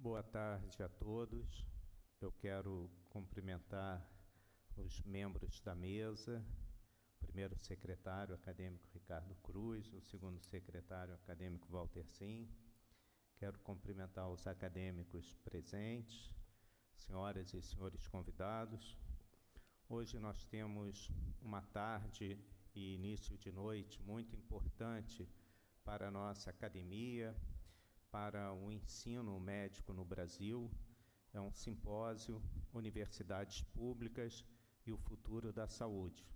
Boa tarde a todos. Eu quero cumprimentar os membros da mesa, o primeiro secretário acadêmico Ricardo Cruz, o segundo secretário acadêmico Walter Sim. Quero cumprimentar os acadêmicos presentes, senhoras e senhores convidados. Hoje nós temos uma tarde e início de noite muito importante para a nossa academia, para o ensino médico no Brasil. É um simpósio, Universidades Públicas e o Futuro da Saúde.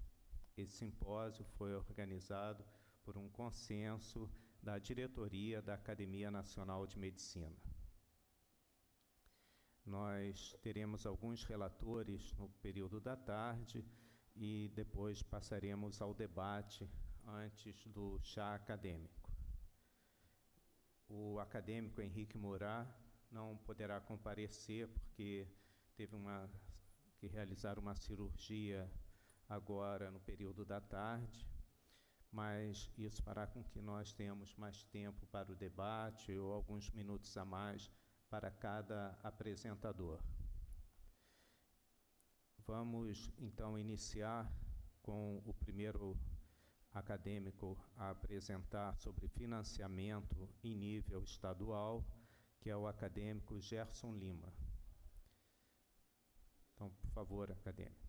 Esse simpósio foi organizado por um consenso da diretoria da Academia Nacional de Medicina. Nós teremos alguns relatores no período da tarde e depois passaremos ao debate antes do chá acadêmico. O acadêmico Henrique Murat não poderá comparecer porque teve que realizar uma cirurgia agora no período da tarde, mas isso fará com que nós tenhamos mais tempo para o debate ou alguns minutos a mais para cada apresentador. Vamos então iniciar com o primeiro acadêmico a apresentar sobre financiamento em nível estadual, que é o acadêmico Gerson Lima. Então, por favor, acadêmico.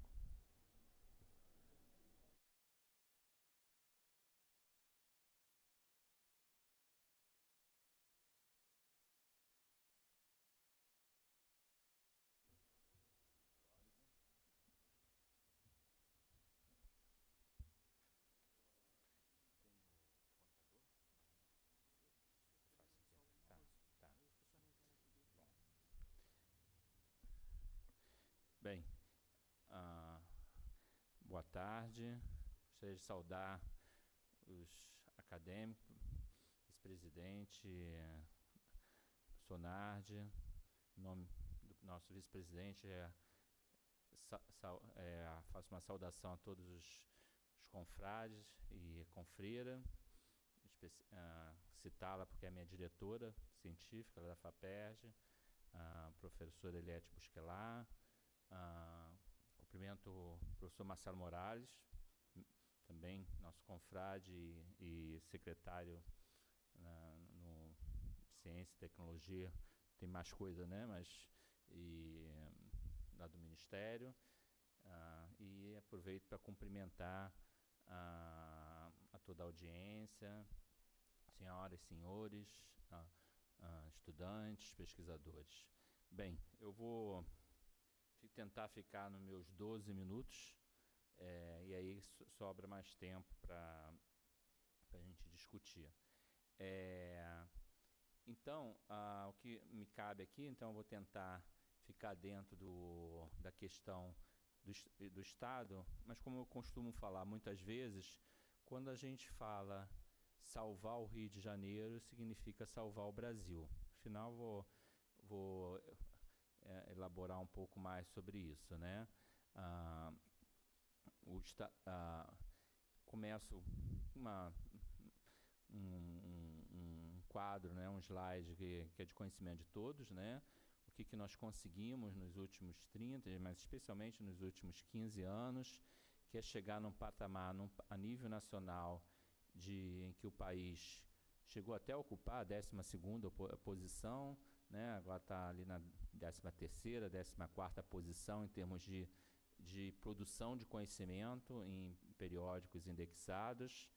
Bem, boa tarde. Gostaria de saudar os acadêmicos, vice-presidente, professor Nardi, em nome do nosso vice-presidente, faço uma saudação a todos os confrades e confreira, citá-la porque é minha diretora científica da FAPERJ, a professora Eliette Busquelar. Cumprimento o professor Marcelo Morales, também nosso confrade e secretário no Ciência e Tecnologia, tem mais coisa, né? Mas lá do Ministério. E aproveito para cumprimentar a toda a audiência, senhoras e senhores, estudantes, pesquisadores. Bem, eu vou tentar ficar nos meus 12 minutos, e aí sobra mais tempo para a gente discutir. Então, o que me cabe aqui, então eu vou tentar ficar dentro da questão do Estado, mas como eu costumo falar muitas vezes, quando a gente fala salvar o Rio de Janeiro, significa salvar o Brasil. Afinal, vou elaborar um pouco mais sobre isso, né? Começo um quadro, né, um slide que é de conhecimento de todos, né? O que nós conseguimos nos últimos 30, mas especialmente nos últimos 15 anos, que é chegar num patamar a nível nacional em que o país chegou até a ocupar a 12ª posição, né? Agora está ali na 13ª, 14ª posição em termos de produção de conhecimento em periódicos indexados.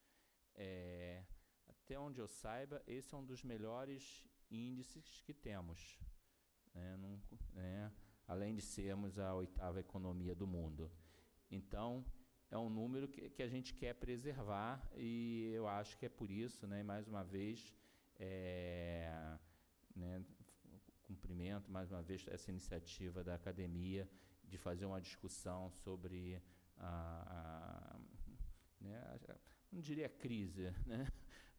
Até onde eu saiba, esse é um dos melhores índices que temos, né? Além de sermos a 8ª economia do mundo. Então, é um número que a gente quer preservar, e eu acho que é por isso, né, mais uma vez, né, cumprimento mais uma vez essa iniciativa da academia de fazer uma discussão sobre né, não diria crise, né,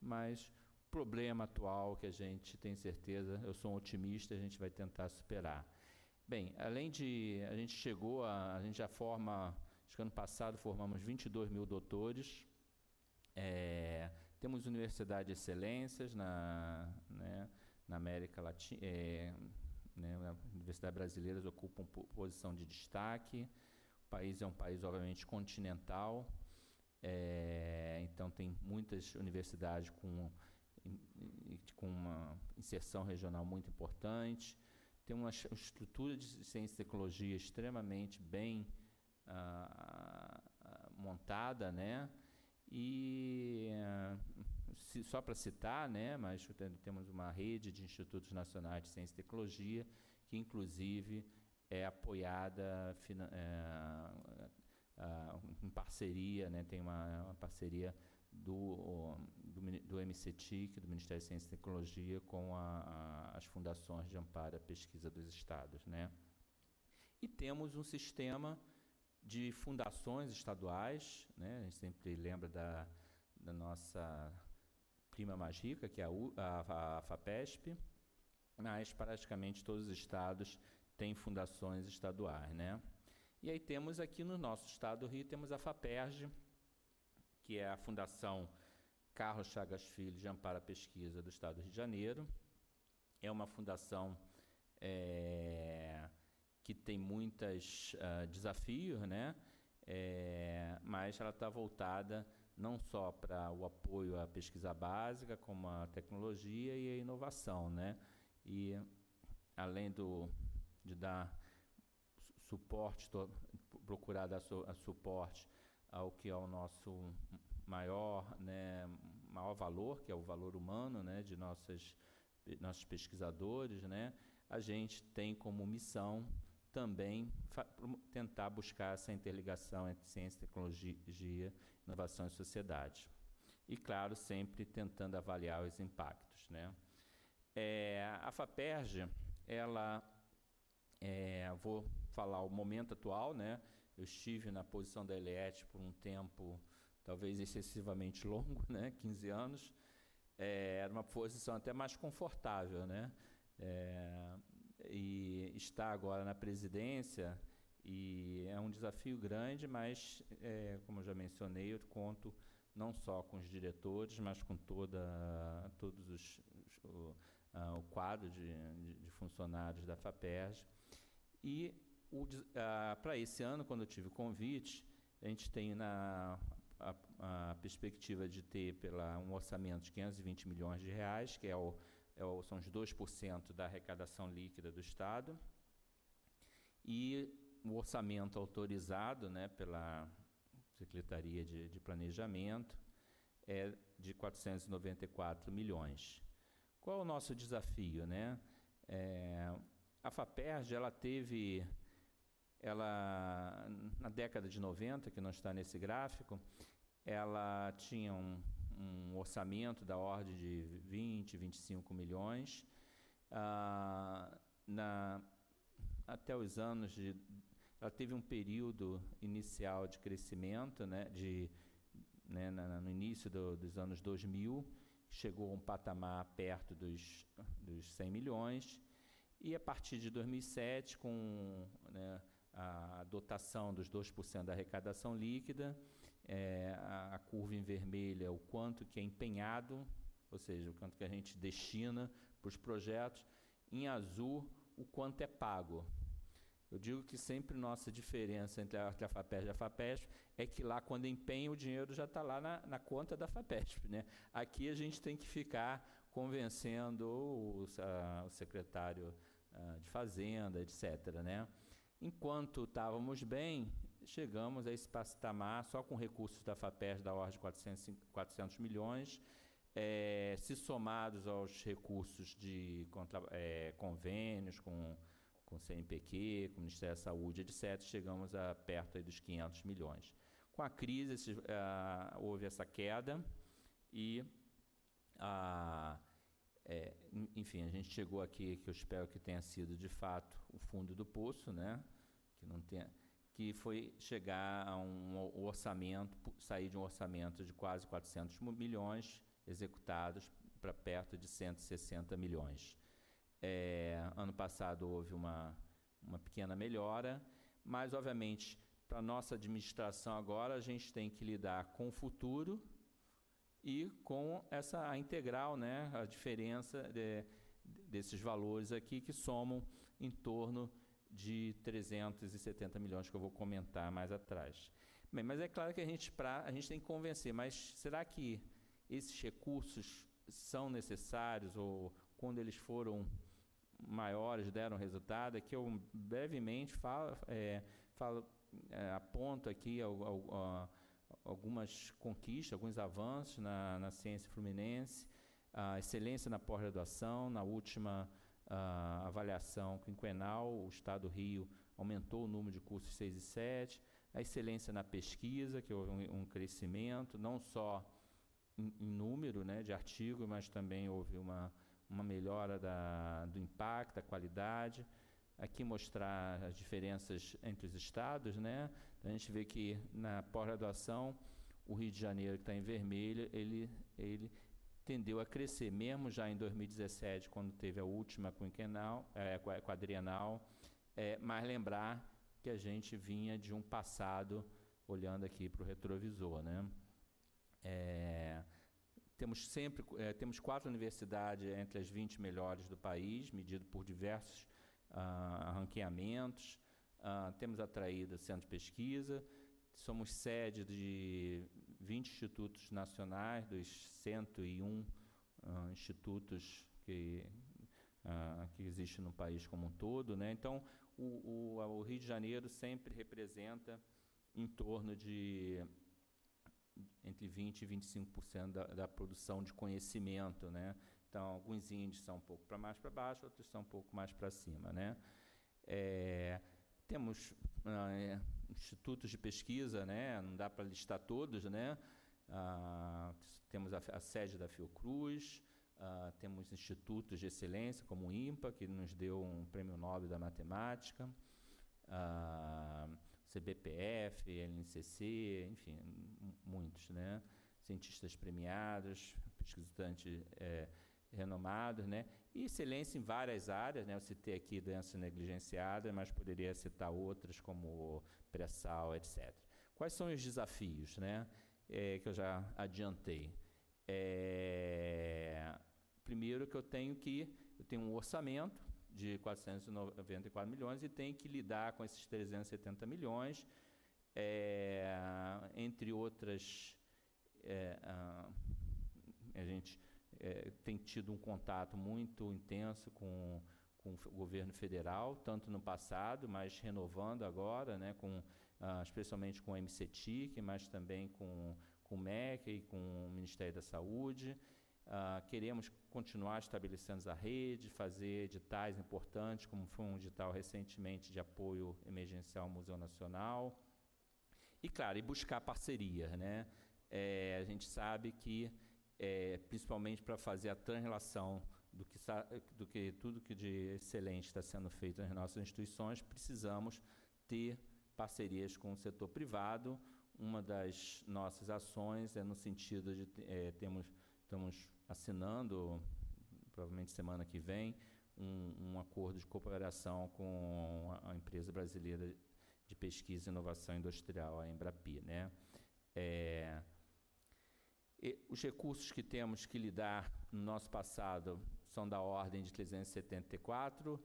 mas problema atual que a gente tem certeza, eu sou um otimista, a gente vai tentar superar. Bem, além de, a gente já forma, acho que ano passado formamos 22 mil doutores, temos universidades de excelências na América Latina, né? As universidades brasileiras ocupam posição de destaque. O país é um país, obviamente, continental, então tem muitas universidades com uma inserção regional muito importante. Tem uma estrutura de ciência e tecnologia extremamente bem montada, né? E só para citar, né, mas temos uma rede de institutos nacionais de ciência e tecnologia que, inclusive, é apoiada em parceria, né, tem uma parceria do MCTIC, do Ministério de Ciência e Tecnologia, com as fundações de amparo à pesquisa dos estados, né? E temos um sistema de fundações estaduais, né? A gente sempre lembra da nossa prima mais rica, que é a FAPESP, mas praticamente todos os estados têm fundações estaduais, né? E aí temos aqui no nosso estado do Rio, temos a FAPERJ, que é a Fundação Carlos Chagas Filho de Amparo à Pesquisa do Estado do Rio de Janeiro. É uma fundação que tem muitos desafios, né? Mas ela está voltada não só para o apoio à pesquisa básica, como a tecnologia e a inovação, né? E além de dar suporte, procurar dar suporte ao que é o nosso maior valor, que é o valor humano, né, de nossos pesquisadores, né? A gente tem como missão também tentar buscar essa interligação entre ciência, tecnologia, inovação e sociedade. E, claro, sempre tentando avaliar os impactos, né? A FAPERJ, vou falar o momento atual, né? Eu estive na posição da ELIET por um tempo, talvez excessivamente longo, né? 15 anos. Era uma posição até mais confortável, né? E está agora na presidência, e é um desafio grande, mas, como eu já mencionei, eu conto não só com os diretores, mas com todos o quadro de funcionários da FAPERJ. E para esse ano, quando eu tive o convite, a gente tem a perspectiva de ter um orçamento de 520 milhões de reais, que são os 2% da arrecadação líquida do Estado, e o orçamento autorizado, né, pela Secretaria de Planejamento é de 494 milhões. Qual é o nosso desafio, né? A FAPERJ, na década de 90, que não está nesse gráfico, ela tinha um orçamento da ordem de 20, 25 milhões. Até os anos ela teve um período inicial de crescimento, né, no início dos anos 2000, chegou a um patamar perto dos 100 milhões, e a partir de 2007, com, né, a dotação dos 2% da arrecadação líquida, a curva em vermelho é o quanto que é empenhado, ou seja, o quanto que a gente destina para os projetos, em azul, o quanto é pago. Eu digo que sempre nossa diferença entre a FAPERJ e a FAPESP é que lá, quando empenha, o dinheiro já está lá na conta da FAPESP, né? Aqui a gente tem que ficar convencendo o secretário de Fazenda, etc., né? Enquanto estávamos bem, chegamos a esse patamar só com recursos da FAPERJ da ordem de 400 milhões, se somados aos recursos de convênios com o CNPq, com o Ministério da Saúde, etc., chegamos a perto aí dos 500 milhões. Com a crise, houve essa queda e, enfim, a gente chegou aqui, que eu espero que tenha sido, de fato, o fundo do poço, né? Que foi chegar a um orçamento, sair de um orçamento de quase 400 milhões, executados para perto de 160 milhões. Ano passado houve uma pequena melhora, mas, obviamente, para a nossa administração agora, a gente tem que lidar com o futuro e com a integral, né, a diferença desses valores aqui, que somam em torno de 370 milhões, que eu vou comentar mais atrás. Bem, mas é claro que a gente tem que convencer, mas será que esses recursos são necessários, ou quando eles foram maiores deram resultado? É que eu brevemente aponto aqui algumas conquistas, alguns avanços na ciência fluminense, a excelência na pós-graduação. Na última avaliação quinquenal, o Estado do Rio aumentou o número de cursos 6 e 7, a excelência na pesquisa, que houve um crescimento, não só em número, né, de artigos, mas também houve uma melhora do impacto, da qualidade. Aqui mostrar as diferenças entre os estados, né? A gente vê que na pós-graduação, o Rio de Janeiro, que está em vermelho, ele tendeu a crescer, mesmo já em 2017, quando teve a última quadrienal, mas lembrar que a gente vinha de um passado, olhando aqui para o retrovisor, né? Temos 4 universidades entre as 20 melhores do país, medido por diversos ranqueamentos. Temos atraído centro de pesquisa, somos sede de 20 institutos nacionais, dos 101 institutos que existem no país como um todo, né? Então, o Rio de Janeiro sempre representa em torno de entre 20% e 25% da produção de conhecimento, né? Então, alguns índices são um pouco para mais para baixo, outros são um pouco mais para cima, né? Temos institutos de pesquisa, né? Não dá para listar todos, né? Temos a sede da Fiocruz, temos institutos de excelência, como o INPA, que nos deu um prêmio Nobel da Matemática, CBPF, LNCC, enfim, muitos, né? Cientistas premiados, pesquisantes renomados, né? E excelência em várias áreas, né? Eu citei aqui doença negligenciada, mas poderia citar outras como pré-sal, etc. Quais são os desafios, né? Que eu já adiantei. Primeiro que eu tenho um orçamento de 494 milhões e tenho que lidar com esses 370 milhões, entre outras. A gente tem tido um contato muito intenso com o governo federal, tanto no passado, mas renovando agora, né, especialmente com o MCTIC, mas também com o MEC e com o Ministério da Saúde. Queremos continuar estabelecendo a rede, fazer editais importantes, como foi um edital recentemente de apoio emergencial ao Museu Nacional. E, claro, buscar parcerias, né? A gente sabe que, principalmente para fazer a translação do que tudo que de excelente está sendo feito nas nossas instituições, precisamos ter parcerias com o setor privado. Uma das nossas ações é no sentido de estamos assinando, provavelmente semana que vem, um acordo de cooperação com a empresa brasileira de pesquisa e inovação industrial, a Embrapi, né? Os recursos que temos que lidar no nosso passado são da ordem de 374,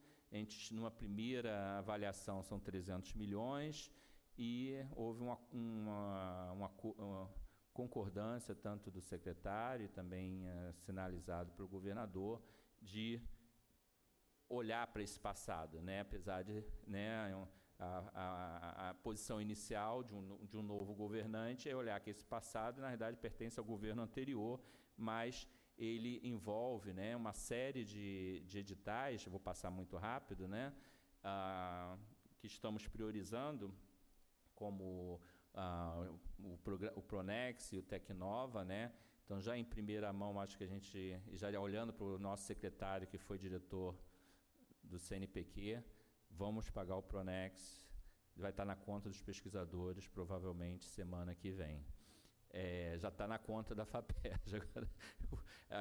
numa primeira avaliação são 300 milhões, e houve uma concordância tanto do secretário e também sinalizado pelo governador de olhar para esse passado, né? Apesar de, né, a posição inicial de um novo governante é olhar que esse passado, na verdade, pertence ao governo anterior, mas ele envolve, né, uma série de editais, vou passar muito rápido, né, que estamos priorizando, como o Pronex e o Tecnova, né? Então, já em primeira mão, acho que a gente, já olhando para o nosso secretário, que foi diretor do CNPq, vamos pagar o Pronex, vai estar na conta dos pesquisadores, provavelmente, semana que vem. Já está na conta da FAPERJ,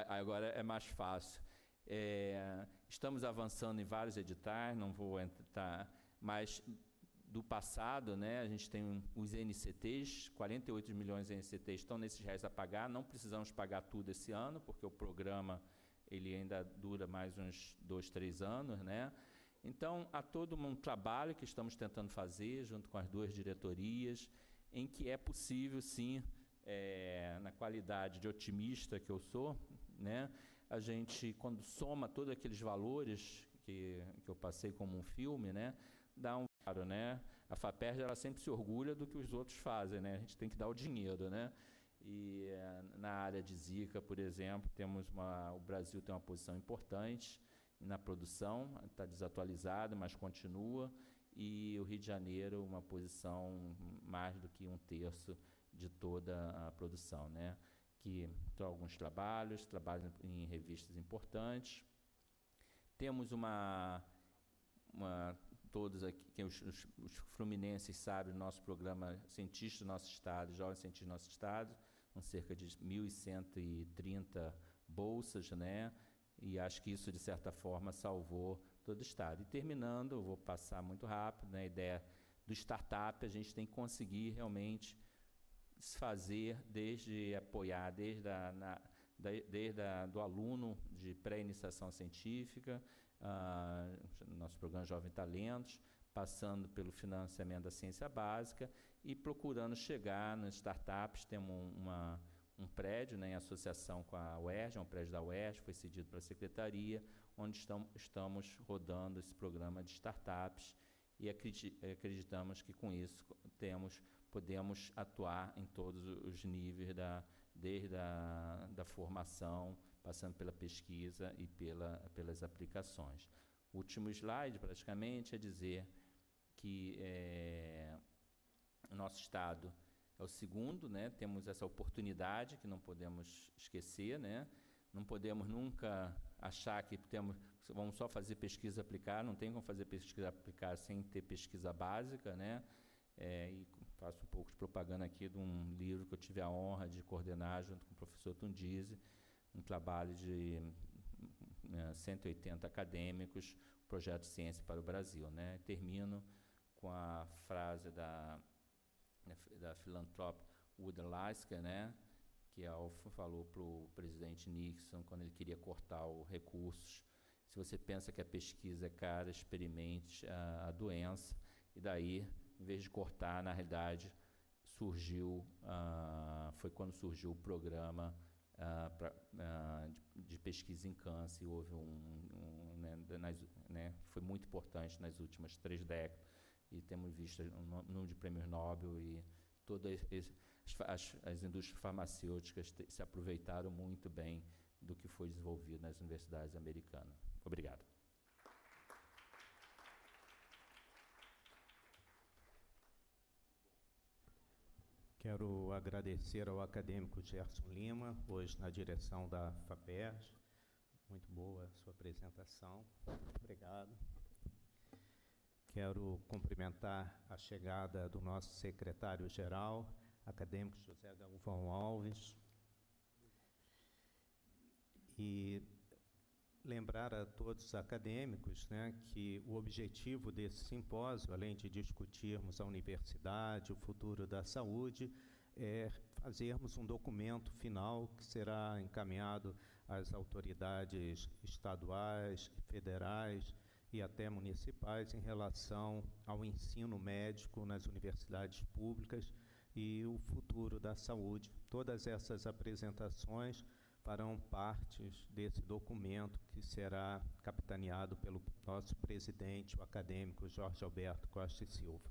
agora é mais fácil. Estamos avançando em vários editais, não vou entrar, mas do passado, né, a gente tem os NCTs, 48 milhões de NCTs estão nesses reais a pagar, não precisamos pagar tudo esse ano, porque o programa ele ainda dura mais uns 2, 3 anos, né? Então, há todo um trabalho que estamos tentando fazer, junto com as duas diretorias, em que é possível, sim, na qualidade de otimista que eu sou, né, a gente, quando soma todos aqueles valores que eu passei como um filme, né, dá um claro, né? A FAPERJ, ela sempre se orgulha do que os outros fazem, né? A gente tem que dar o dinheiro, né? E na área de Zika, por exemplo, o Brasil tem uma posição importante na produção, está desatualizado, mas continua, e o Rio de Janeiro uma posição mais do que 1/3 de toda a produção, né? Que tem alguns trabalhos em revistas importantes. Temos todos aqui, os fluminenses sabem, o nosso programa Cientistas do Nosso Estado, Jovens Cientistas do Nosso Estado, com cerca de 1.130 bolsas, né? E acho que isso, de certa forma, salvou todo o Estado. E terminando, eu vou passar muito rápido, né? A ideia do startup, a gente tem que conseguir realmente se fazer, desde apoiar, desde do aluno de pré-iniciação científica, nosso programa Jovem Talentos, passando pelo financiamento da ciência básica e procurando chegar nas startups. Temos um prédio, né, em associação com a UERJ, um prédio da UERJ, foi cedido para a secretaria, onde estamos rodando esse programa de startups e acreditamos que com isso podemos atuar em todos os níveis, desde a formação, passando pela pesquisa e pelas aplicações. O último slide, praticamente, é dizer que o nosso Estado é o segundo, né? Temos essa oportunidade que não podemos esquecer, né? Não podemos nunca achar que vamos só fazer pesquisa aplicada, não tem como fazer pesquisa aplicada sem ter pesquisa básica, né? E faço um pouco de propaganda aqui de um livro que eu tive a honra de coordenar junto com o professor Tundizi, um trabalho de 180 acadêmicos, projeto Ciência para o Brasil, né? Termino com a frase da filantropa Wood Lasker, né? Que falou para o presidente Nixon, quando ele queria cortar os recursos: se você pensa que a pesquisa é cara, experimente a doença. E daí, em vez de cortar, na realidade, foi quando surgiu o programa de pesquisa em câncer. Houve foi muito importante nas últimas 3 décadas, e temos visto um número de prêmios Nobel, e todas as indústrias farmacêuticas se aproveitaram muito bem do que foi desenvolvido nas universidades americanas. Obrigado. Quero agradecer ao acadêmico Gerson Lima, hoje na direção da FAPERJ. Muito boa a sua apresentação. Obrigado. Quero cumprimentar a chegada do nosso secretário-geral, acadêmico José Galvão Alves, e lembrar a todos os acadêmicos, né, que o objetivo desse simpósio, além de discutirmos a universidade, o futuro da saúde, é fazermos um documento final que será encaminhado às autoridades estaduais, federais e até municipais em relação ao ensino médico nas universidades públicas e o futuro da saúde. Todas essas apresentações farão parte desse documento, que será capitaneado pelo nosso presidente, o acadêmico Jorge Alberto Costa e Silva.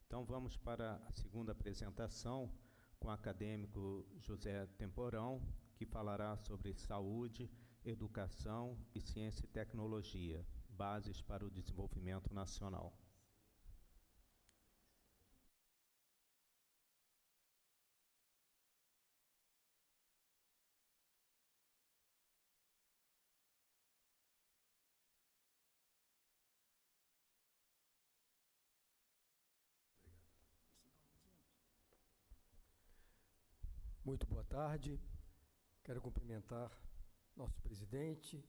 Então, vamos para a segunda apresentação com o acadêmico José Temporão, que falará sobre saúde, educação e ciência e tecnologia, bases para o desenvolvimento nacional. Muito boa tarde. Quero cumprimentar nosso presidente,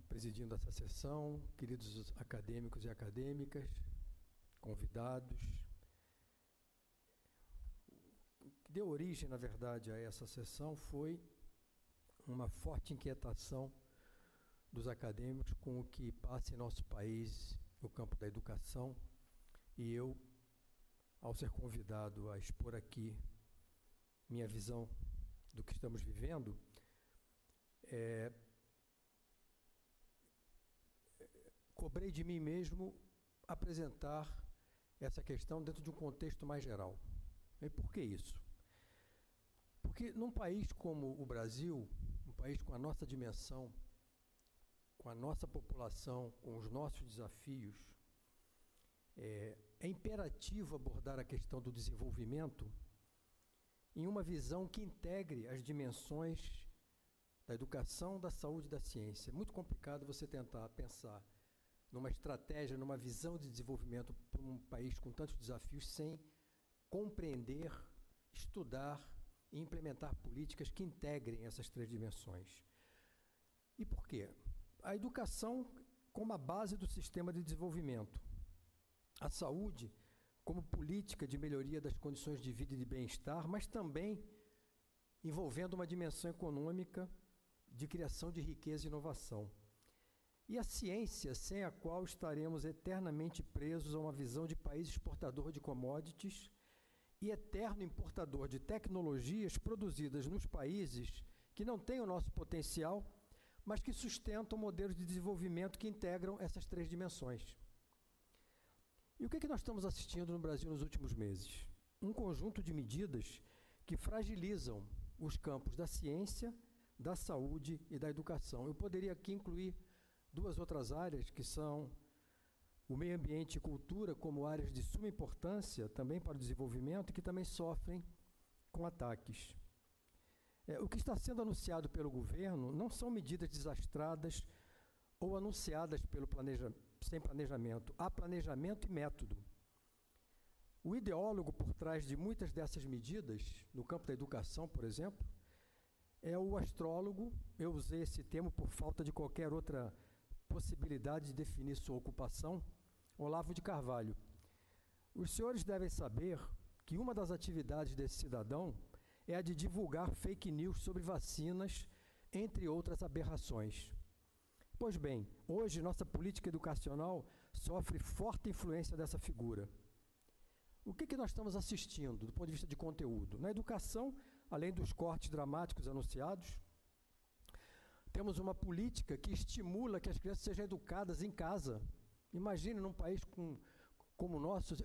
presidindo essa sessão, queridos acadêmicos e acadêmicas, convidados. O que deu origem, na verdade, a essa sessão foi uma forte inquietação dos acadêmicos com o que passa em nosso país no campo da educação, e eu, ao ser convidado a expor aqui minha visão do que estamos vivendo, cobrei de mim mesmo apresentar essa questão dentro de um contexto mais geral. E por que isso? Porque num país como o Brasil, um país com a nossa dimensão, com a nossa população, com os nossos desafios, é imperativo abordar a questão do desenvolvimento em uma visão que integre as dimensões da educação, da saúde e da ciência. É muito complicado você tentar pensar numa estratégia, numa visão de desenvolvimento para um país com tantos desafios sem compreender, estudar e implementar políticas que integrem essas três dimensões. E por quê? A educação como a base do sistema de desenvolvimento, a saúde como política de melhoria das condições de vida e de bem-estar, mas também envolvendo uma dimensão econômica de criação de riqueza e inovação. E a ciência, sem a qual estaremos eternamente presos a uma visão de país exportador de commodities e eterno importador de tecnologias produzidas nos países que não têm o nosso potencial, mas que sustentam modelos de desenvolvimento que integram essas três dimensões. E o que nós estamos assistindo no Brasil nos últimos meses? Um conjunto de medidas que fragilizam os campos da ciência, da saúde e da educação. Eu poderia aqui incluir duas outras áreas, que são o meio ambiente e cultura, como áreas de suma importância também para o desenvolvimento e que também sofrem com ataques. O que está sendo anunciado pelo governo não são medidas desastradas ou anunciadas sem planejamento. Há planejamento e método. O ideólogo por trás de muitas dessas medidas, no campo da educação, por exemplo, é o astrólogo. Eu usei esse termo por falta de qualquer outra possibilidade de definir sua ocupação, Olavo de Carvalho. Os senhores devem saber que uma das atividades desse cidadão é a de divulgar fake news sobre vacinas, entre outras aberrações. Pois bem, hoje nossa política educacional sofre forte influência dessa figura. O que nós estamos assistindo do ponto de vista de conteúdo? Na educação, além dos cortes dramáticos anunciados, temos uma política que estimula que as crianças sejam educadas em casa. Imagine num país como o nosso,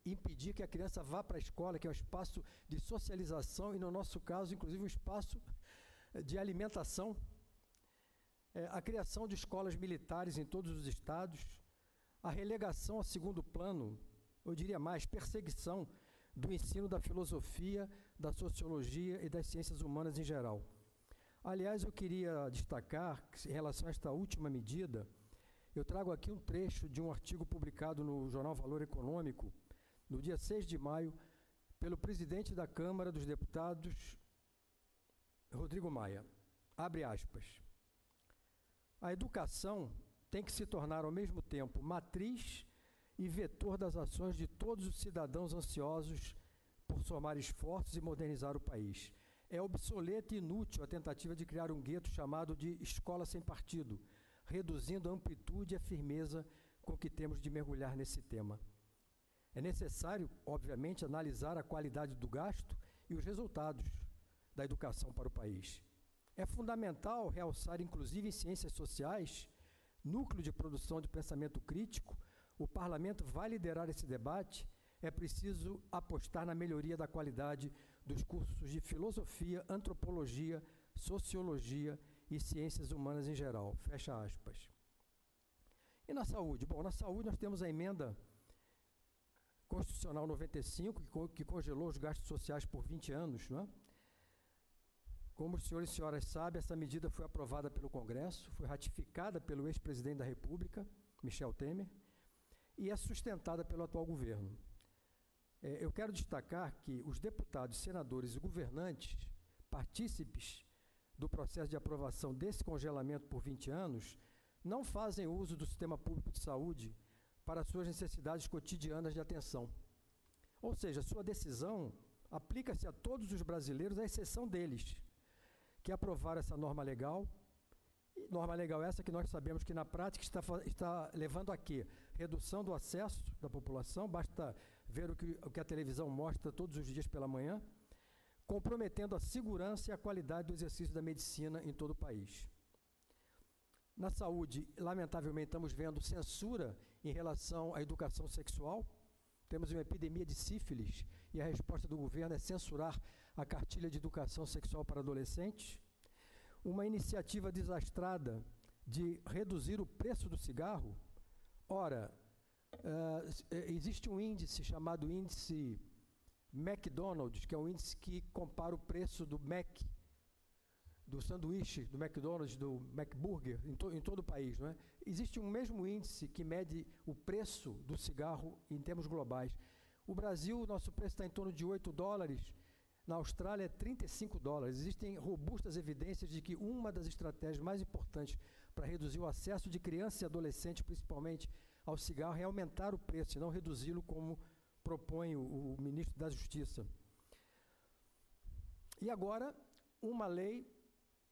impedir que a criança vá para a escola, que é um espaço de socialização e, no nosso caso, inclusive um espaço de alimentação. A criação de escolas militares em todos os estados, a relegação a segundo plano, eu diria mais, perseguição do ensino da filosofia, da sociologia e das ciências humanas em geral. Aliás, eu queria destacar que, em relação a esta última medida, eu trago aqui um trecho de um artigo publicado no jornal Valor Econômico, no dia 6 de maio, pelo presidente da Câmara dos Deputados, Rodrigo Maia. Abre aspas. A educação tem que se tornar, ao mesmo tempo, matriz e vetor das ações de todos os cidadãos ansiosos por somar esforços e modernizar o país. É obsoleta e inútil a tentativa de criar um gueto chamado de escola sem partido, reduzindo a amplitude e a firmeza com que temos de mergulhar nesse tema. É necessário, obviamente, analisar a qualidade do gasto e os resultados da educação para o país. É fundamental realçar, inclusive em ciências sociais, núcleo de produção de pensamento crítico. O parlamento vai liderar esse debate. É preciso apostar na melhoria da qualidade dos cursos de filosofia, antropologia, sociologia e ciências humanas em geral. Fecha aspas. E na saúde? Bom, na saúde nós temos a emenda Constitucional 95, que congelou os gastos sociais por 20 anos, não é? Como os senhores e senhoras sabem, essa medida foi aprovada pelo Congresso, foi ratificada pelo ex-presidente da República, Michel Temer, e é sustentada pelo atual governo. Eu quero destacar que os deputados, senadores e governantes, partícipes do processo de aprovação desse congelamento por 20 anos, não fazem uso do sistema público de saúde para suas necessidades cotidianas de atenção. Ou seja, sua decisão aplica-se a todos os brasileiros, à exceção deles, que aprovaram essa norma legal Norma legal essa que nós sabemos que na prática está levando a quê? Redução do acesso da população, basta ver o que a televisão mostra todos os dias pela manhã, comprometendo a segurança e a qualidade do exercício da medicina em todo o país. Na saúde, lamentavelmente, estamos vendo censura em relação à educação sexual. Temos uma epidemia de sífilis e a resposta do governo é censurar a cartilha de educação sexual para adolescentes. Uma iniciativa desastrada de reduzir o preço do cigarro. Ora, existe um índice chamado índice McDonald's, que é um índice que compara o preço do Mac, do sanduíche, do McDonald's, do McBurger, em todo o país, não é? Existe um mesmo índice que mede o preço do cigarro em termos globais. O Brasil, nosso preço está em torno de $8, na Austrália é $35. Existem robustas evidências de que uma das estratégias mais importantes para reduzir o acesso de crianças e adolescentes, principalmente ao cigarro, é aumentar o preço, e não reduzi-lo como propõe o ministro da Justiça. E agora, uma lei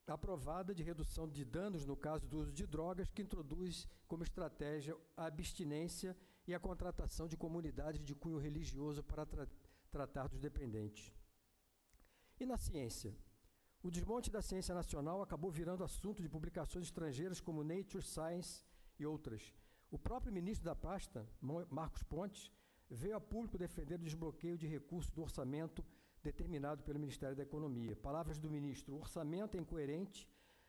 aprovada de redução de danos no caso do uso de drogas, que introduz como estratégia a abstinência e a contratação de comunidades de cunho religioso para tratar dos dependentes. E na ciência? O desmonte da ciência nacional acabou virando assunto de publicações estrangeiras como Nature, Science e outras. O próprio ministro da pasta, Marcos Pontes, veio a público defender o desbloqueio de recursos do orçamento determinado pelo Ministério da Economia. Palavras do ministro: o orçamento é incoerente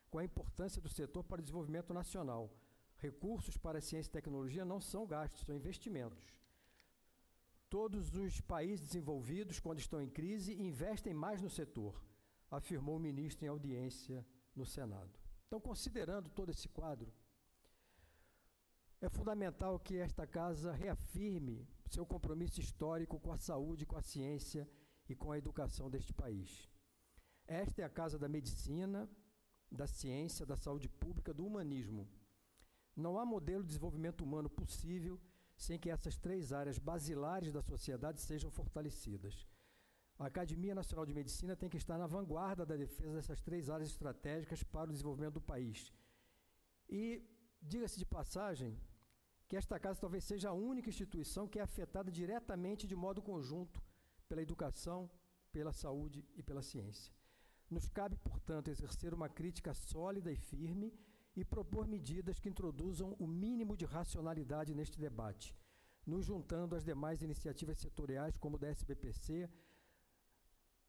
com a importância do setor para o desenvolvimento nacional. Recursos para ciência e tecnologia não são gastos, são investimentos. Todos os países desenvolvidos, quando estão em crise, investem mais no setor, afirmou o ministro em audiência no Senado. Então, considerando todo esse quadro, é fundamental que esta casa reafirme seu compromisso histórico com a saúde, com a ciência e com a educação deste país. Esta é a casa da medicina, da ciência, da saúde pública, do humanismo. Não há modelo de desenvolvimento humano possível sem que essas três áreas basilares da sociedade sejam fortalecidas. A Academia Nacional de Medicina tem que estar na vanguarda da defesa dessas três áreas estratégicas para o desenvolvimento do país. E, diga-se de passagem, que esta casa talvez seja a única instituição que é afetada diretamente de modo conjunto pela educação, pela saúde e pela ciência. Nos cabe, portanto, exercer uma crítica sólida e firme e propor medidas que introduzam o mínimo de racionalidade neste debate, nos juntando às demais iniciativas setoriais, como da SBPC,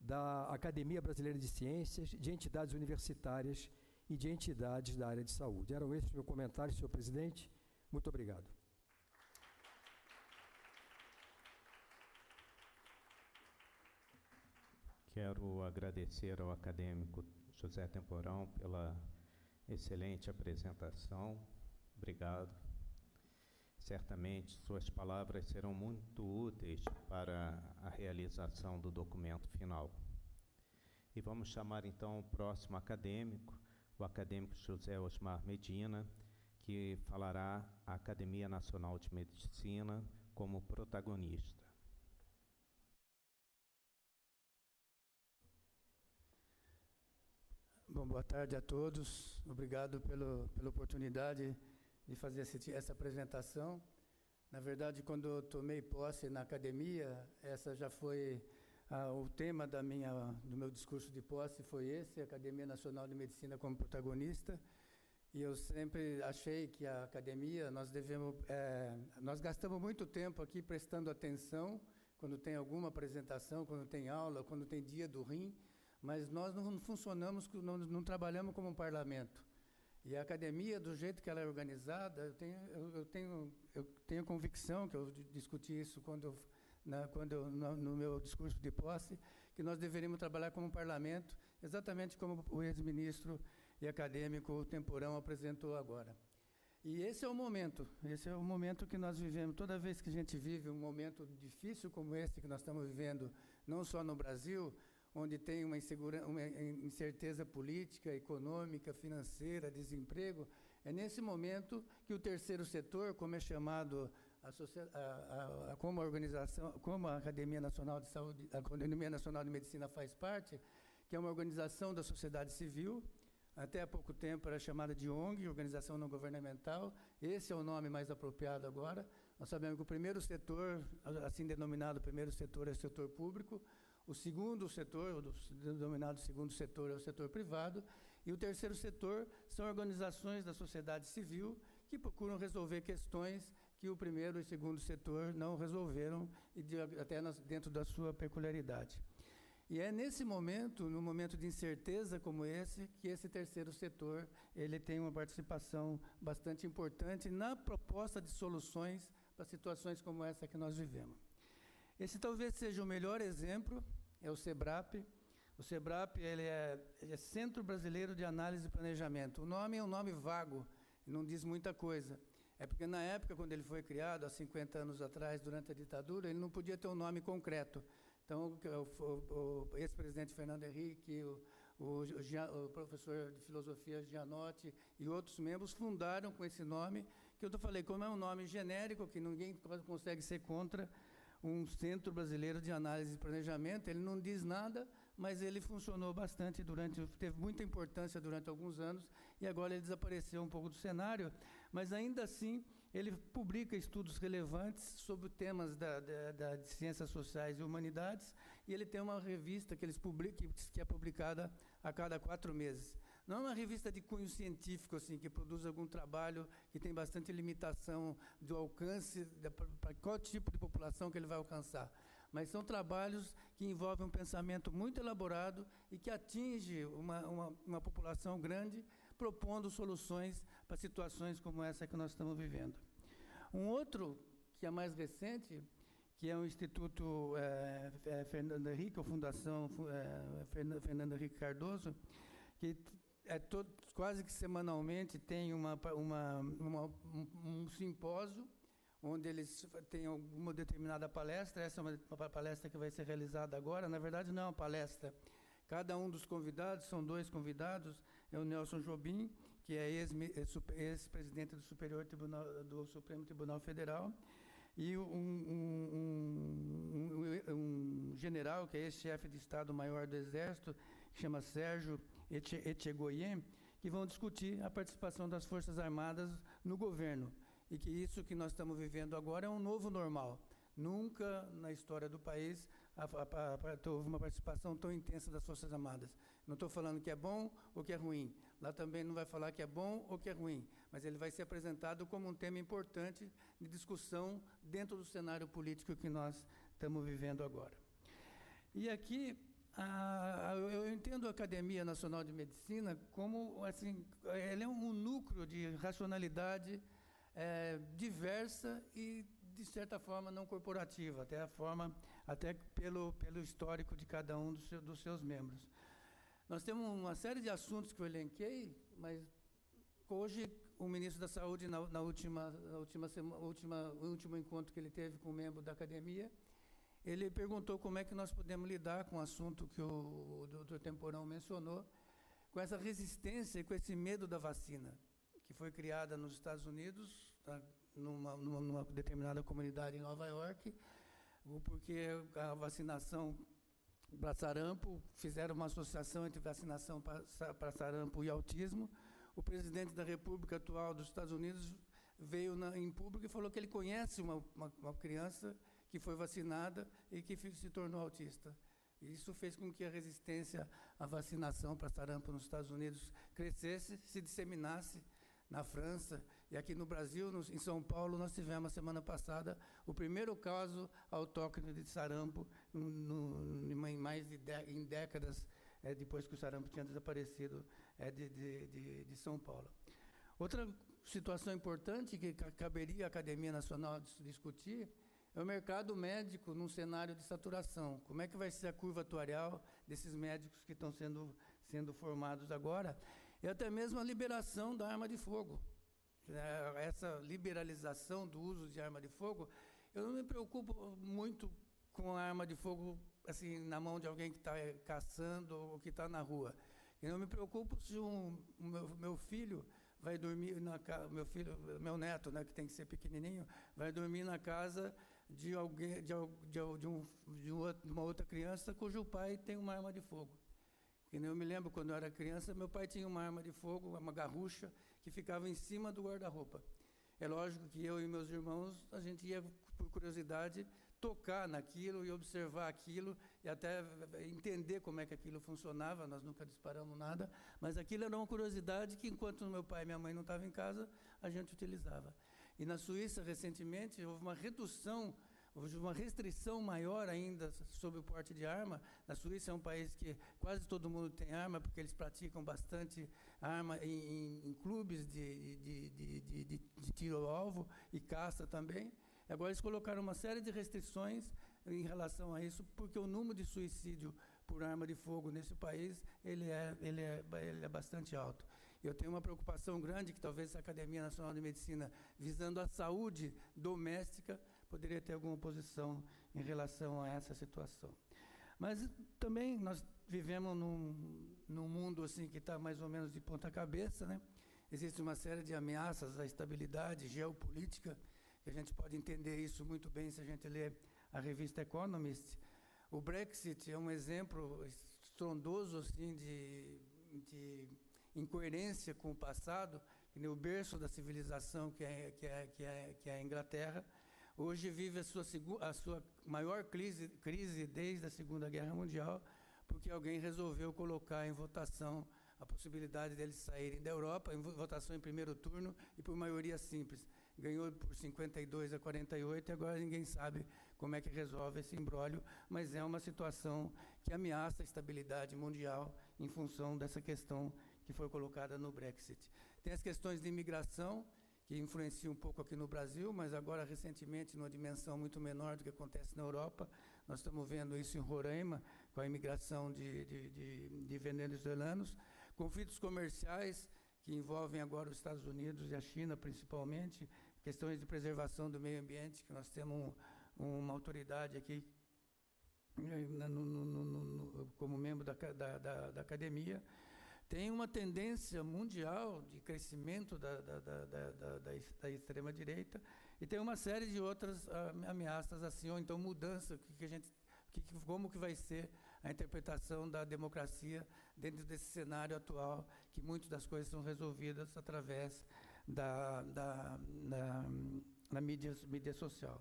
da Academia Brasileira de Ciências, de entidades universitárias e de entidades da área de saúde. Eram esses meus comentários, senhor presidente. Muito obrigado. Quero agradecer ao acadêmico José Temporão pela excelente apresentação. Obrigado. Certamente suas palavras serão muito úteis para a realização do documento final. E vamos chamar então o próximo acadêmico, o acadêmico José Osmar Medina, que falará a Academia Nacional de Medicina como protagonista. Bom, boa tarde a todos. Obrigado pela oportunidade de fazer essa apresentação. Na verdade, quando eu tomei posse na academia, essa já foi o tema do meu discurso de posse, foi esse, Academia Nacional de Medicina como protagonista. E eu sempre achei que a academia, nós gastamos muito tempo aqui prestando atenção quando tem alguma apresentação, quando tem aula, quando tem dia do rim, mas nós não funcionamos, não trabalhamos como um parlamento. E a academia, do jeito que ela é organizada, eu tenho convicção, que eu discuti isso no meu discurso de posse, que nós deveríamos trabalhar como um parlamento, exatamente como o ex-ministro e acadêmico Temporão apresentou agora. E esse é o momento que nós vivemos. Toda vez que a gente vive um momento difícil como esse que nós estamos vivendo, não só no Brasil, onde tem uma incerteza política, econômica, financeira, desemprego, é nesse momento que o terceiro setor, como é chamado como a organização, como a Academia Nacional de Saúde, a Academia Nacional de Medicina faz parte, que é uma organização da sociedade civil, até há pouco tempo era chamada de ONG, Organização Não Governamental. Esse é o nome mais apropriado agora. Nós sabemos que o primeiro setor, assim denominado primeiro setor, é o setor público. O segundo setor, o denominado segundo setor, é o setor privado. E o terceiro setor são organizações da sociedade civil que procuram resolver questões que o primeiro e o segundo setor não resolveram, até dentro da sua peculiaridade. E é nesse momento, no momento de incerteza como esse, que esse terceiro setor ele tem uma participação bastante importante na proposta de soluções para situações como essa que nós vivemos. Esse talvez seja o melhor exemplo, é o SEBRAP. O SEBRAP ele é Centro Brasileiro de Análise e Planejamento. O nome é um nome vago, não diz muita coisa. É porque na época, quando ele foi criado, há 50 anos atrás, durante a ditadura, ele não podia ter um nome concreto. Então, o ex-presidente Fernando Henrique, o professor de filosofia Gianotti e outros membros fundaram com esse nome, que eu falei, como é um nome genérico, que ninguém consegue ser contra, um Centro Brasileiro de Análise e Planejamento, ele não diz nada, mas ele funcionou bastante teve muita importância durante alguns anos, e agora ele desapareceu um pouco do cenário, mas ainda assim ele publica estudos relevantes sobre temas de ciências sociais e humanidades, e ele tem uma revista que é publicada a cada 4 meses. Não é uma revista de cunho científico, assim, que produz algum trabalho que tem bastante limitação do alcance, para qual tipo de população que ele vai alcançar. Mas são trabalhos que envolvem um pensamento muito elaborado e que atinge uma população grande, propondo soluções para situações como essa que nós estamos vivendo. Um outro, que é mais recente, que é o Instituto Fernando Henrique, a Fundação Fernando Henrique Cardoso, que quase que semanalmente tem um simpósio, onde eles têm alguma determinada palestra. Essa é uma palestra que vai ser realizada agora. Na verdade, não é uma palestra. Cada um dos convidados, são 2 convidados, é o Nelson Jobim, que é ex-presidente do Supremo Tribunal Federal, e um general, que é ex-chefe de Estado-Maior do Exército, que chama Sérgio Etchegoyen, que vão discutir a participação das Forças Armadas no governo. E que isso que nós estamos vivendo agora é um novo normal. Nunca na história do país houve uma participação tão intensa das Forças Armadas. Não estou falando que é bom ou que é ruim. Lá também não vai falar que é bom ou que é ruim, mas ele vai ser apresentado como um tema importante de discussão dentro do cenário político que nós estamos vivendo agora. E aqui, eu entendo a Academia Nacional de Medicina como, assim, ela é um núcleo de racionalidade diversa e, de certa forma, não corporativa, até pelo histórico de cada um dos seus membros. Nós temos uma série de assuntos que eu elenquei, mas hoje o ministro da Saúde, no último encontro que ele teve com um membro da academia, ele perguntou como é que nós podemos lidar com o assunto que o doutor Temporão mencionou, com essa resistência e com esse medo da vacina, que foi criada nos Estados Unidos, numa determinada comunidade em Nova York, porque a vacinação para sarampo, fizeram uma associação entre vacinação para sarampo e autismo. O presidente da República atual dos Estados Unidos veio em público e falou que ele conhece uma criança que foi vacinada e que se tornou autista. Isso fez com que a resistência à vacinação para sarampo nos Estados Unidos crescesse, se disseminasse na França, e aqui no Brasil, em São Paulo, nós tivemos, a semana passada, o primeiro caso autóctone de sarampo em décadas, depois que o sarampo tinha desaparecido de São Paulo. Outra situação importante que caberia à Academia Nacional discutir é o mercado médico num cenário de saturação. Como é que vai ser a curva atuarial desses médicos que estão sendo formados agora? E até mesmo a liberação da arma de fogo. Essa liberalização do uso de arma de fogo, eu não me preocupo muito com a arma de fogo assim, na mão de alguém que está caçando ou que está na rua. Eu não me preocupo se o meu filho vai dormir meu neto, né, que tem que ser pequenininho, vai dormir na casa de alguém, de uma outra criança cujo pai tem uma arma de fogo. E eu me lembro, quando eu era criança, meu pai tinha uma arma de fogo, uma garrucha, que ficava em cima do guarda-roupa. É lógico que eu e meus irmãos, a gente ia, por curiosidade, tocar naquilo e observar aquilo e até entender como é que aquilo funcionava. Nós nunca disparamos nada, mas aquilo era uma curiosidade que, enquanto meu pai e minha mãe não estavam em casa, a gente utilizava. E na Suíça, recentemente, houve uma restrição maior ainda sobre o porte de arma. Na Suíça é um país que quase todo mundo tem arma, porque eles praticam bastante arma em clubes de tiro ao alvo e caça também. Agora eles colocaram uma série de restrições em relação a isso, porque o número de suicídio por arma de fogo nesse país ele é bastante alto. Eu tenho uma preocupação grande que talvez a Academia Nacional de Medicina, visando a saúde doméstica, poderia ter alguma posição em relação a essa situação. Mas também nós vivemos num mundo assim que está mais ou menos de ponta cabeça, né? Existe uma série de ameaças à estabilidade geopolítica, que a gente pode entender isso muito bem se a gente ler a revista Economist. O Brexit é um exemplo estrondoso assim, de incoerência com o passado, que o berço da civilização que é a Inglaterra, hoje vive a sua maior crise desde a Segunda Guerra Mundial, porque alguém resolveu colocar em votação a possibilidade deles saírem da Europa, em votação em primeiro turno e por maioria simples. Ganhou por 52 a 48 e agora ninguém sabe como é que resolve esse imbróglio, mas é uma situação que ameaça a estabilidade mundial em função dessa questão que foi colocada no Brexit. Tem as questões de imigração, que influencia um pouco aqui no Brasil, mas agora, recentemente, numa dimensão muito menor do que acontece na Europa. Nós estamos vendo isso em Roraima, com a imigração de venezuelanos. Conflitos comerciais, que envolvem agora os Estados Unidos e a China, principalmente. Questões de preservação do meio ambiente, que nós temos uma autoridade aqui, como membro da academia. Tem uma tendência mundial de crescimento da extrema-direita e tem uma série de outras ameaças, assim, ou então mudança, como que vai ser a interpretação da democracia dentro desse cenário atual, que muitas das coisas são resolvidas através da mídia social.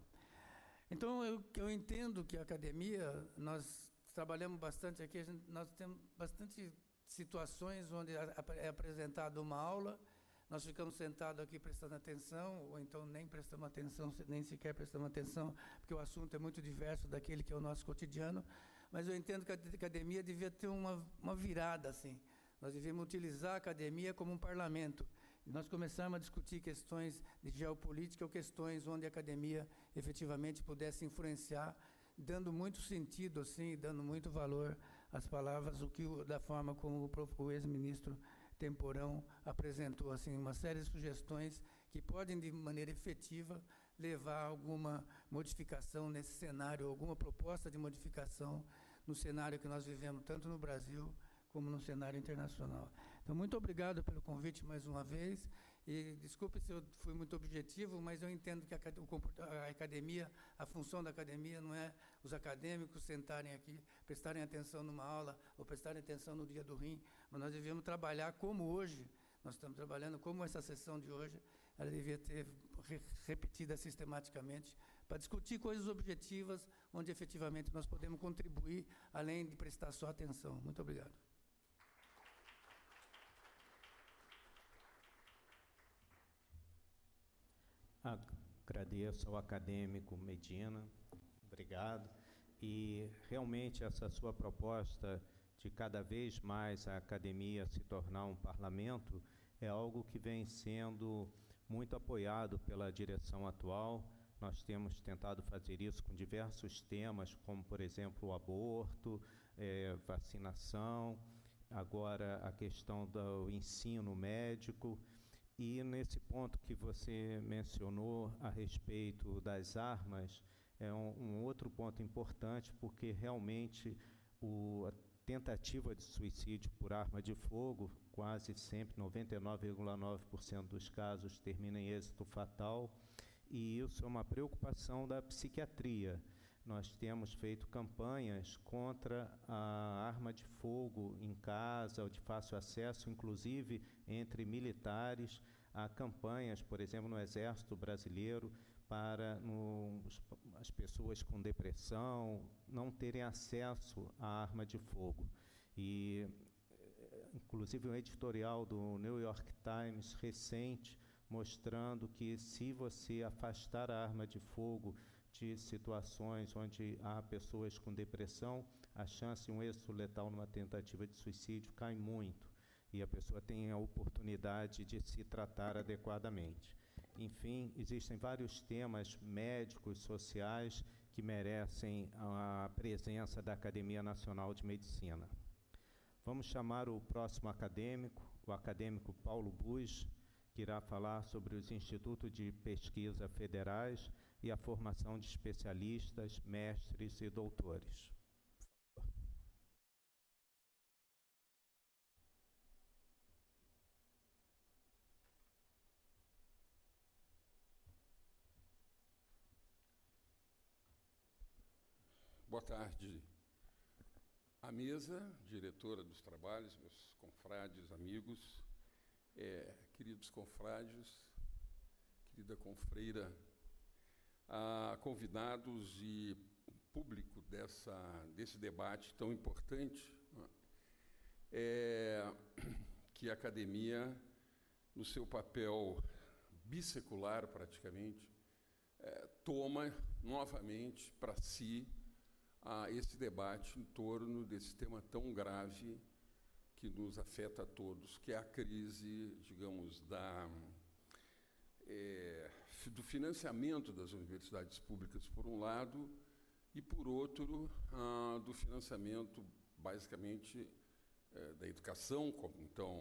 Então, eu entendo que a academia, nós trabalhamos bastante aqui, nós temos bastante situações onde é apresentada uma aula, nós ficamos sentados aqui prestando atenção, ou então nem prestamos atenção, nem sequer prestamos atenção, porque o assunto é muito diverso daquele que é o nosso cotidiano, mas eu entendo que a academia devia ter uma virada, assim. Nós devíamos utilizar a academia como um parlamento. E nós começamos a discutir questões de geopolítica ou questões onde a academia efetivamente pudesse influenciar, dando muito sentido, assim, dando muito valor às palavras, da forma como o ex-ministro Temporão apresentou, assim, uma série de sugestões que podem, de maneira efetiva, levar a alguma modificação nesse cenário, alguma proposta de modificação no cenário que nós vivemos, tanto no Brasil como no cenário internacional. Então, muito obrigado pelo convite mais uma vez. E desculpe se eu fui muito objetivo, mas eu entendo que a academia, a função da academia não é os acadêmicos sentarem aqui, prestarem atenção numa aula ou prestarem atenção no dia do rim, mas nós devemos trabalhar como hoje, nós estamos trabalhando como essa sessão de hoje, ela devia ter repetida sistematicamente, para discutir coisas objetivas, onde efetivamente nós podemos contribuir, além de prestar só atenção. Muito obrigado. Agradeço ao acadêmico Medina, obrigado. E realmente essa sua proposta de cada vez mais a academia se tornar um parlamento é algo que vem sendo muito apoiado pela direção atual. Nós temos tentado fazer isso com diversos temas, como, por exemplo, o aborto, vacinação, agora a questão do ensino médico. E nesse ponto que você mencionou a respeito das armas, é um outro ponto importante, porque realmente a tentativa de suicídio por arma de fogo, quase sempre, 99,9% dos casos, termina em êxito fatal, e isso é uma preocupação da psiquiatria. nós temos feito campanhas contra a arma de fogo em casa, ou de fácil acesso, inclusive entre militares. Há campanhas, por exemplo, no Exército Brasileiro, para as pessoas com depressão não terem acesso à arma de fogo. E, inclusive, um editorial do New York Times recente, mostrando que, se você afastar a arma de fogo de situações onde há pessoas com depressão, a chance de um êxito letal numa tentativa de suicídio cai muito, e a pessoa tem a oportunidade de se tratar adequadamente. Enfim, existem vários temas médicos, sociais, que merecem a presença da Academia Nacional de Medicina. Vamos chamar o próximo acadêmico, o acadêmico Paulo Busch, que irá falar sobre os institutos de pesquisa federais e a formação de especialistas, mestres e doutores. Boa tarde à mesa, diretora dos trabalhos, meus confrades, amigos, queridos confrades, querida confreira, convidados e público desse debate tão importante, que a academia, no seu papel bissecular praticamente, toma novamente para si esse debate em torno desse tema tão grave que nos afeta a todos, que é a crise, digamos, do financiamento das universidades públicas, por um lado, e, por outro, do financiamento, basicamente, da educação, como, então,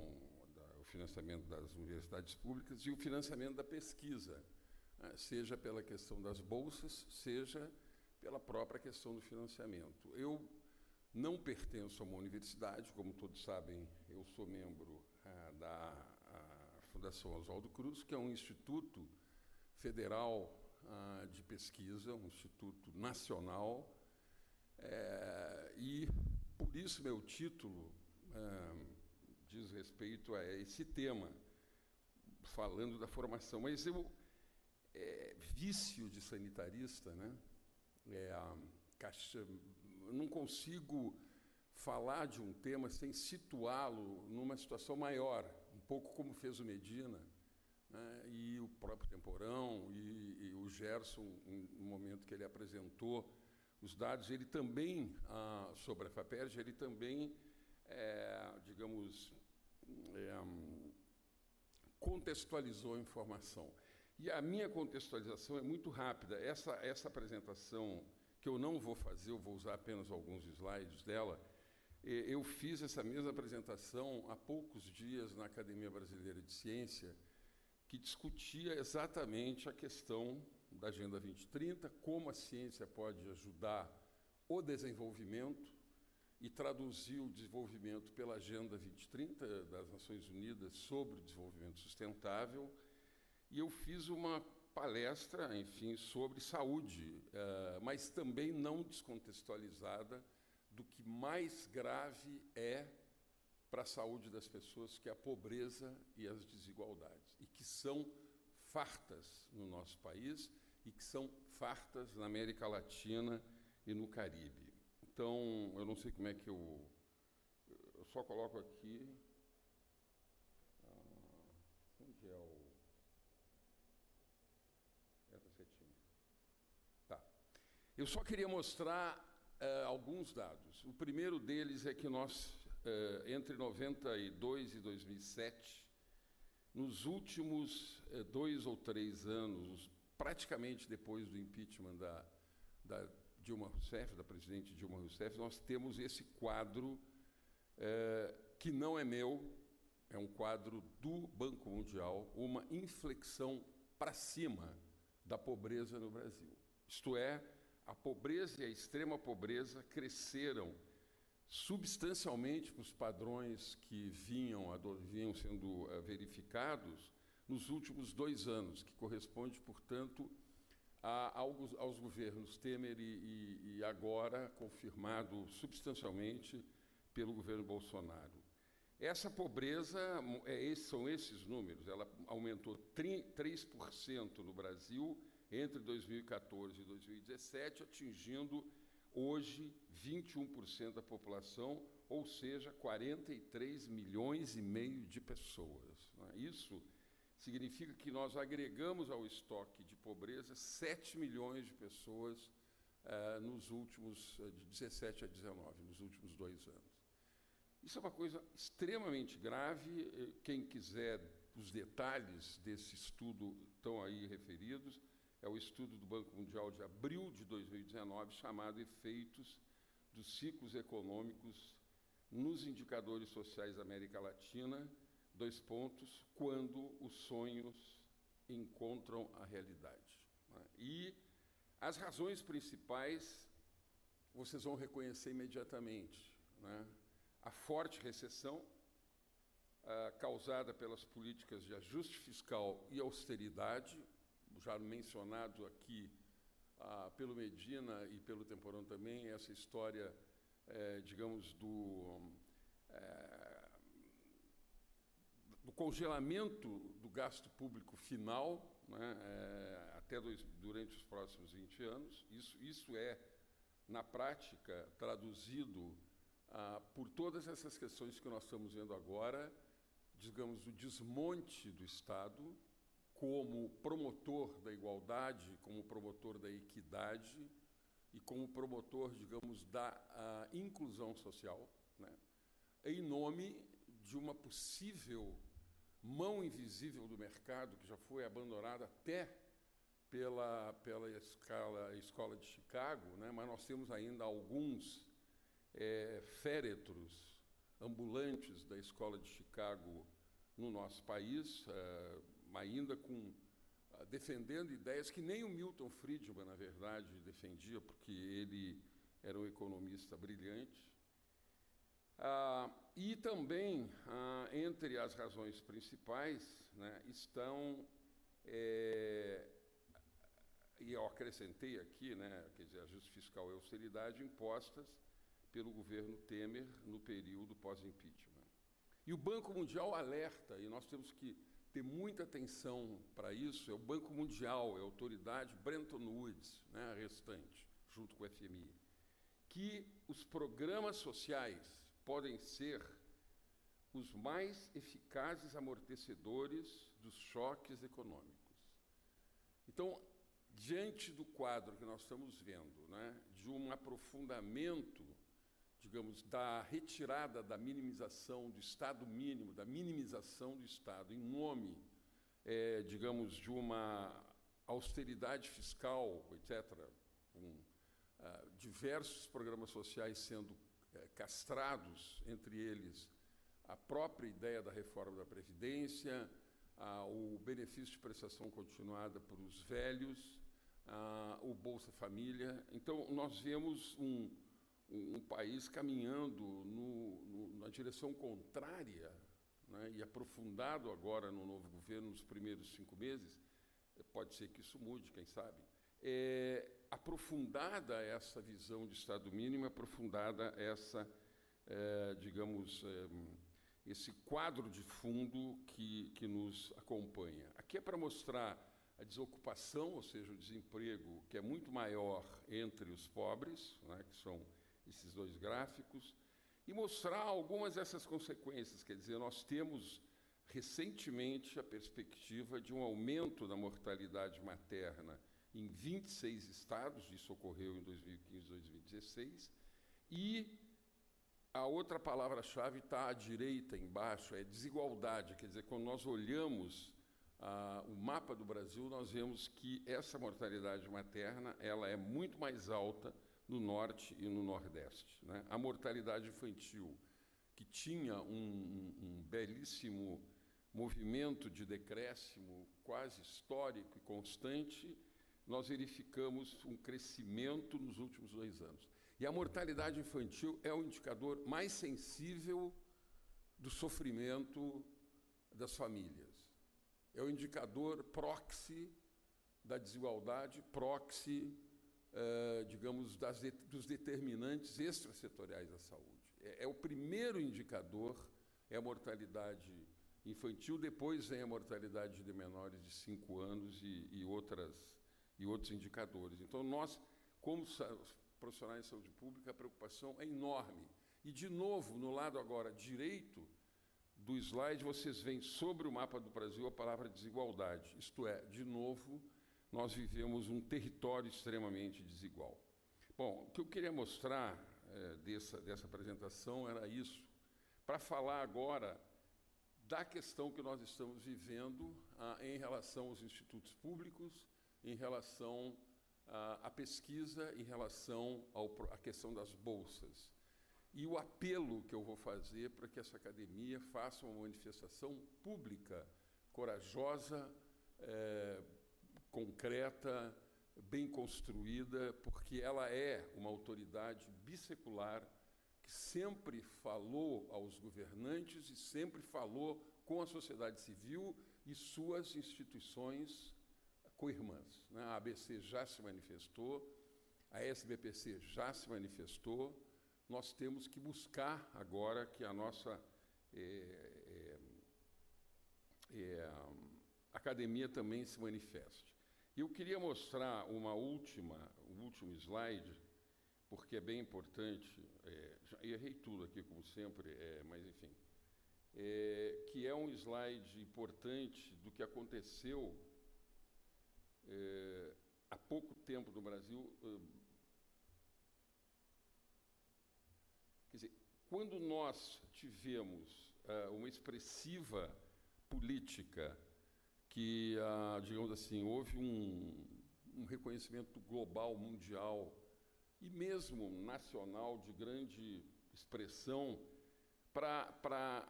o financiamento das universidades públicas e o financiamento da pesquisa, seja pela questão das bolsas, seja pela própria questão do financiamento. Eu não pertenço a uma universidade, como todos sabem, eu sou membro da Fundação Oswaldo Cruz, que é um instituto federal de pesquisa, um instituto nacional, e, por isso, meu título diz respeito a esse tema, falando da formação. Mas vício de sanitarista, né? Eu não consigo falar de um tema sem situá-lo numa situação maior, um pouco como fez o Medina, né, e o próprio Temporão, e o Gerson, no momento que ele apresentou os dados, ele também, sobre a FAPERJ, ele também, digamos, contextualizou a informação. E a minha contextualização é muito rápida. Essa apresentação, que eu não vou fazer, eu vou usar apenas alguns slides dela, eu fiz essa mesma apresentação há poucos dias na Academia Brasileira de Ciência, que discutia exatamente a questão da Agenda 2030, como a ciência pode ajudar o desenvolvimento e traduzir o desenvolvimento pela Agenda 2030 das Nações Unidas sobre o desenvolvimento sustentável. E eu fiz uma palestra, enfim, sobre saúde, mas também não descontextualizada do que mais grave é para a saúde das pessoas, que é a pobreza e as desigualdades, e que são fartas no nosso país e que são fartas na América Latina e no Caribe. Então, eu não sei como é que eu só coloco aqui. Onde é o... Essa setinha. Tá. Eu só queria mostrar alguns dados. O primeiro deles é que nós, entre 92 e 2007, nos últimos 2 ou 3 anos, praticamente depois do impeachment da Dilma Rousseff, da presidente Dilma Rousseff, nós temos esse quadro que não é meu, é um quadro do Banco Mundial, uma inflexão para cima da pobreza no Brasil. Isto é, a pobreza e a extrema pobreza cresceram substancialmente para os padrões que vinham sendo verificados nos últimos 2 anos, que corresponde, portanto, aos governos Temer e agora confirmado substancialmente pelo governo Bolsonaro. Essa pobreza, são esses números, ela aumentou 3% no Brasil entre 2014 e 2017, atingindo hoje 21% da população, ou seja, 43 milhões e meio de pessoas. Isso significa que nós agregamos ao estoque de pobreza 7 milhões de pessoas nos últimos, de 17 a 19, nos últimos 2 anos. Isso é uma coisa extremamente grave. Quem quiser os detalhes desse estudo estão aí referidos. É o estudo do Banco Mundial de abril de 2019, chamado Efeitos dos Ciclos Econômicos nos Indicadores Sociais da América Latina, quando os sonhos encontram a realidade. E as razões principais vocês vão reconhecer imediatamente, né? A forte recessão causada pelas políticas de ajuste fiscal e austeridade, já mencionado aqui pelo Medina e pelo Temporão também, essa história, digamos, do congelamento do gasto público final, né, durante os próximos 20 anos. Isso é, na prática, traduzido por todas essas questões que nós estamos vendo agora, digamos, o desmonte do Estado como promotor da igualdade, como promotor da equidade e como promotor, digamos, da inclusão social, né, em nome de uma possível mão invisível do mercado, que já foi abandonada até pela escola de Chicago, né, mas nós temos ainda alguns féretros ambulantes da escola de Chicago no nosso país, ainda defendendo ideias que nem o Milton Friedman, na verdade, defendia, porque ele era um economista brilhante. E também, entre as razões principais, né, estão, e eu acrescentei aqui, né, quer dizer, ajuste fiscal e austeridade impostas pelo governo Temer no período pós-impeachment. E o Banco Mundial alerta, e nós temos que ter muita atenção para isso, é o Banco Mundial, é a autoridade Bretton Woods, né, a restante, junto com o FMI, que os programas sociais podem ser os mais eficazes amortecedores dos choques econômicos. Então, diante do quadro que nós estamos vendo, né, de um aprofundamento, digamos, da retirada da minimização do Estado mínimo, da minimização do Estado, em nome, digamos, de uma austeridade fiscal, etc., com diversos programas sociais sendo castrados, entre eles a própria ideia da reforma da Previdência, o benefício de prestação continuada para os velhos, o Bolsa Família. Então, nós vemos um país caminhando na direção contrária, né, e aprofundado agora no novo governo, nos primeiros 5 meses, pode ser que isso mude, quem sabe, aprofundada essa visão de Estado mínimo, aprofundada digamos, esse quadro de fundo que nos acompanha. Aqui é para mostrar a desocupação, ou seja, o desemprego, que é muito maior entre os pobres, né, que são esses 2 gráficos, e mostrar algumas dessas consequências. Quer dizer, nós temos recentemente a perspectiva de um aumento da mortalidade materna em 26 estados, isso ocorreu em 2015 e 2016, e a outra palavra-chave está à direita, embaixo, é desigualdade. Quer dizer, quando nós olhamos o mapa do Brasil, nós vemos que essa mortalidade materna ela é muito mais alta no Norte e no Nordeste, né? A mortalidade infantil, que tinha um belíssimo movimento de decréscimo quase histórico e constante, nós verificamos um crescimento nos últimos 2 anos. E a mortalidade infantil é o indicador mais sensível do sofrimento das famílias. É o indicador proxy da desigualdade proxy, digamos, dos determinantes extrasetoriais da saúde. É o primeiro indicador, é a mortalidade infantil, depois vem a mortalidade de menores de 5 anos e outros indicadores. Então, nós, como profissionais de saúde pública, a preocupação é enorme. E, de novo, no lado agora direito do slide, vocês veem sobre o mapa do Brasil a palavra desigualdade. Isto é, de novo, nós vivemos um território extremamente desigual. Bom, o que eu queria mostrar dessa apresentação era isso, para falar agora da questão que nós estamos vivendo em relação aos institutos públicos, em relação à pesquisa, em relação à questão das bolsas. E o apelo que eu vou fazer para que essa academia faça uma manifestação pública, corajosa, concreta, bem construída, porque ela é uma autoridade bissecular que sempre falou aos governantes e sempre falou com a sociedade civil e suas instituições co-irmãs, né? A ABC já se manifestou, a SBPC já se manifestou. Nós temos que buscar agora que a nossa academia também se manifeste. E eu queria mostrar um último slide, porque é bem importante, já errei tudo aqui, como sempre, mas, enfim, que é um slide importante do que aconteceu há pouco tempo no Brasil. Quer dizer, quando nós tivemos uma expressiva política que, digamos assim, houve um reconhecimento global, mundial e mesmo nacional de grande expressão para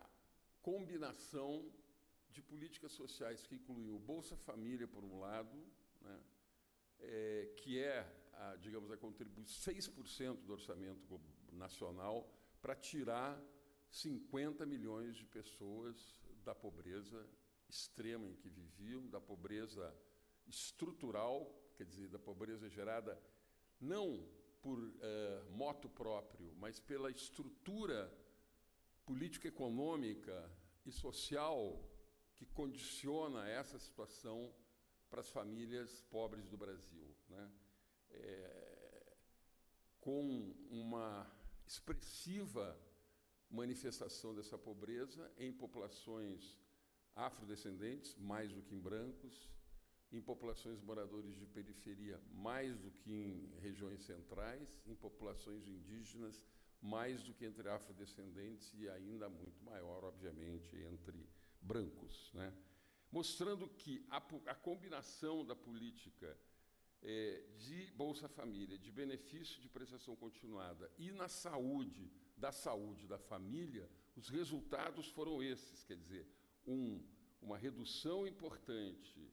combinação de políticas sociais que incluiu o Bolsa Família, por um lado, né, que digamos, a contribuição 6% do orçamento nacional para tirar 50 milhões de pessoas da pobreza extrema em que viviam, da pobreza estrutural, quer dizer, da pobreza gerada não por moto próprio, mas pela estrutura político-econômica e social que condiciona essa situação para as famílias pobres do Brasil, né? Com uma expressiva manifestação dessa pobreza em populações afrodescendentes, mais do que em brancos, em populações moradores de periferia, mais do que em regiões centrais, em populações indígenas, mais do que entre afrodescendentes e ainda muito maior, obviamente, entre brancos, né? Mostrando que a combinação da política de Bolsa Família, de benefício de prestação continuada e na saúde da família, os resultados foram esses, quer dizer, uma redução importante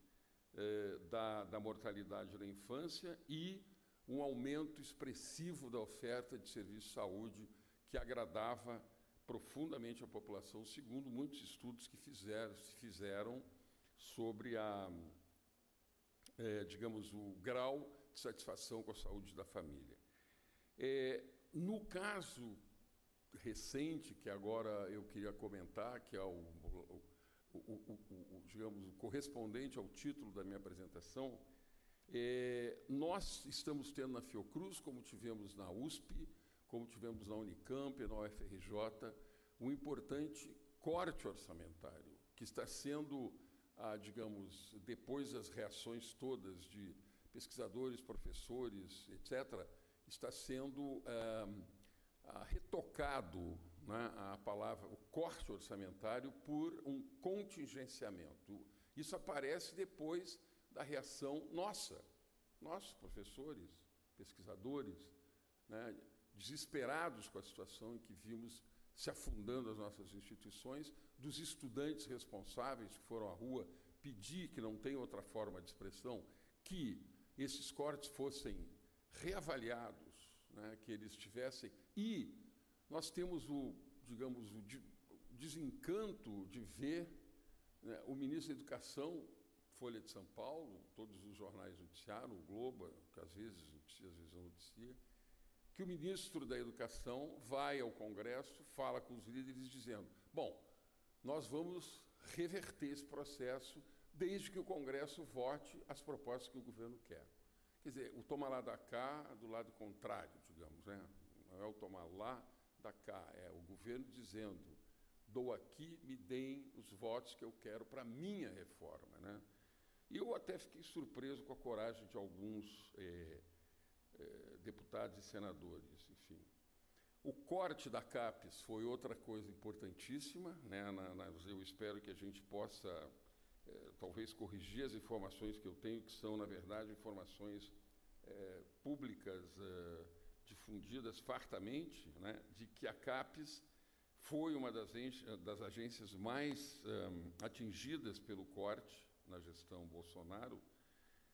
da mortalidade na infância e um aumento expressivo da oferta de serviços de saúde que agradava profundamente a população, segundo muitos estudos que se fizeram sobre digamos, o grau de satisfação com a saúde da família. No caso recente, que agora eu queria comentar, que é digamos, o correspondente ao título da minha apresentação, nós estamos tendo na Fiocruz, como tivemos na USP, como tivemos na Unicamp, na UFRJ, um importante corte orçamentário, que está sendo, digamos, depois das reações todas de pesquisadores, professores, etc., está sendo retocado, né, a palavra, o corte orçamentário, por um contingenciamento. Isso aparece depois da reação nossa, nossos professores, pesquisadores, né, desesperados com a situação em que vimos se afundando as nossas instituições, dos estudantes responsáveis que foram à rua pedir, que não tem outra forma de expressão, que esses cortes fossem reavaliados, né, que eles tivessem. E nós temos digamos, o desencanto de ver, né, o ministro da Educação Folha de São Paulo, todos os jornais noticiaram, o Globo, que às vezes noticia, às vezes não noticia, que o ministro da Educação vai ao Congresso, fala com os líderes dizendo, bom, nós vamos reverter esse processo desde que o Congresso vote as propostas que o governo quer. Quer dizer, o toma lá da cá do lado contrário, digamos, né? Não é o tomar lá da cá, é o governo dizendo, dou aqui, me deem os votos que eu quero para a minha reforma, né? E eu até fiquei surpreso com a coragem de alguns deputados e senadores, enfim. O corte da CAPES foi outra coisa importantíssima, né? Eu espero que a gente possa, talvez, corrigir as informações que eu tenho, que são, na verdade, informações públicas difundidas fartamente, né? De que a CAPES foi uma das agências mais atingidas pelo corte na gestão Bolsonaro.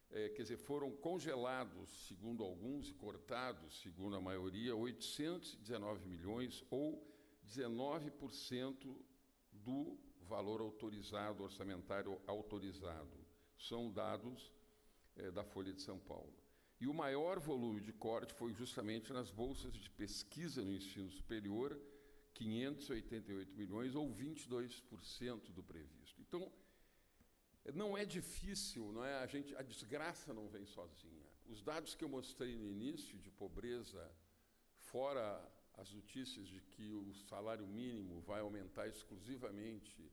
Quer dizer, foram congelados, segundo alguns, e cortados, segundo a maioria, 819 milhões ou 19% do valor autorizado, orçamentário autorizado. São dados da Folha de São Paulo. E o maior volume de corte foi justamente nas bolsas de pesquisa no ensino superior, 588 milhões ou 22% do previsto. Então, não é difícil, não é? A desgraça não vem sozinha. Os dados que eu mostrei no início de pobreza, fora as notícias de que o salário mínimo vai aumentar exclusivamente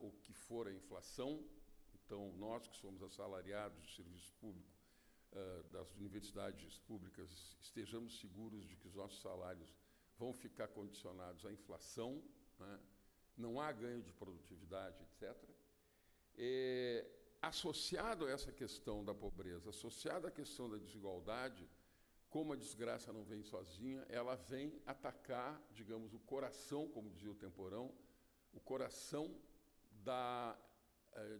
o que for a inflação, então nós que somos assalariados de serviço público das universidades públicas estejamos seguros de que os nossos salários vão ficar condicionados à inflação, né? Não há ganho de produtividade, etc. Associado a essa questão da pobreza, associado à questão da desigualdade, como a desgraça não vem sozinha, ela vem atacar, digamos, o coração, como dizia o Temporão, o coração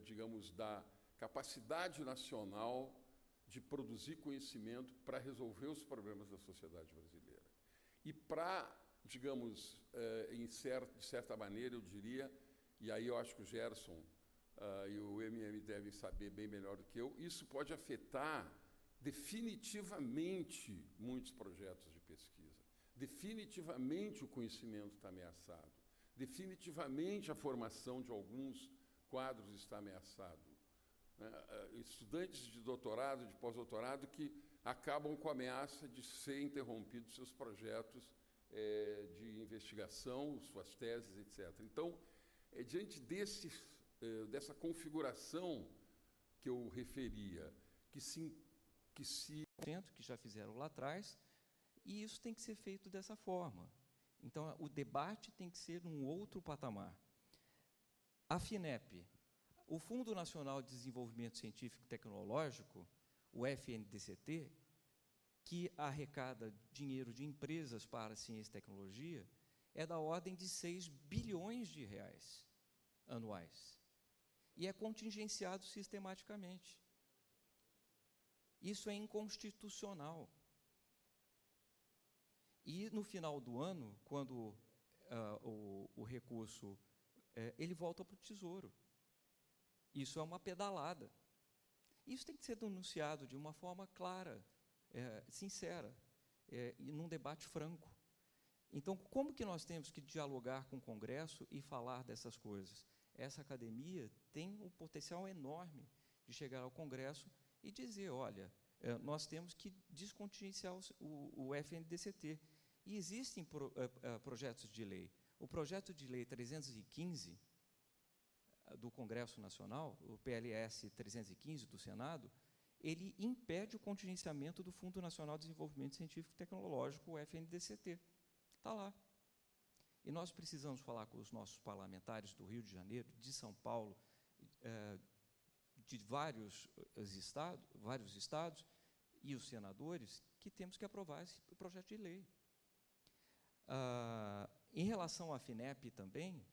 digamos, da capacidade nacional de produzir conhecimento para resolver os problemas da sociedade brasileira. E para, digamos, de certa maneira, eu diria, e aí eu acho que o Gerson e o MM devem saber bem melhor do que eu, isso pode afetar definitivamente muitos projetos de pesquisa. Definitivamente o conhecimento está ameaçado. Definitivamente a formação de alguns quadros está ameaçado. Estudantes de doutorado, de pós-doutorado, que acabam com a ameaça de ser interrompidos seus projetos de investigação, suas teses, etc. Então, diante dessa configuração que eu referia, que já fizeram lá atrás, e isso tem que ser feito dessa forma. Então, o debate tem que ser num outro patamar. A FINEP, o Fundo Nacional de Desenvolvimento Científico e Tecnológico, o FNDCT, que arrecada dinheiro de empresas para a ciência e tecnologia, é da ordem de 6 bilhões de reais anuais. E é contingenciado sistematicamente. Isso é inconstitucional. E, no final do ano, quando o recurso ele volta para o Tesouro. Isso é uma pedalada. Isso tem que ser denunciado de uma forma clara, sincera, e num debate franco. Então, como que nós temos que dialogar com o Congresso e falar dessas coisas? Essa academia tem um potencial enorme de chegar ao Congresso e dizer, olha, nós temos que descontingenciar o FNDCT. E existem projetos de lei. O projeto de lei 315 do Congresso Nacional, o PLS 315 do Senado, ele impede o contingenciamento do Fundo Nacional de Desenvolvimento Científico e Tecnológico, o FNDCT. Está lá. E nós precisamos falar com os nossos parlamentares do Rio de Janeiro, de São Paulo, de vários estados, e os senadores, que temos que aprovar esse projeto de lei. Em relação à FINEP também,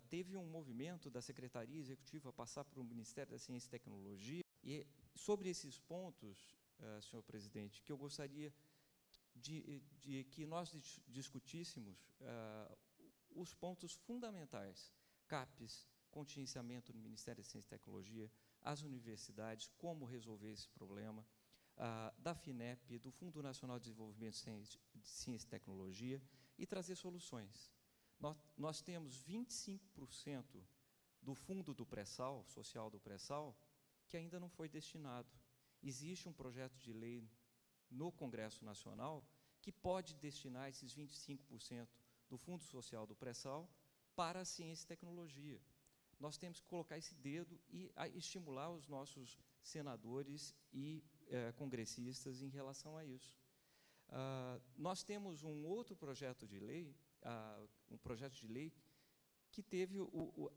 teve um movimento da Secretaria Executiva passar para o Ministério da Ciência e Tecnologia, e sobre esses pontos, senhor presidente, que eu gostaria de que nós discutíssemos os pontos fundamentais. CAPES contingenciamento no Ministério da Ciência e Tecnologia, as universidades, como resolver esse problema, da FINEP, do Fundo Nacional de Desenvolvimento de Ciência e Tecnologia, e trazer soluções. Nós temos 25% do fundo do pré-sal, social do pré-sal, que ainda não foi destinado. Existe um projeto de lei no Congresso Nacional que pode destinar esses 25% do Fundo Social do Pré-Sal para a ciência e tecnologia. Nós temos que colocar esse dedo e estimular os nossos senadores e congressistas em relação a isso. Nós temos um outro projeto de lei, que teve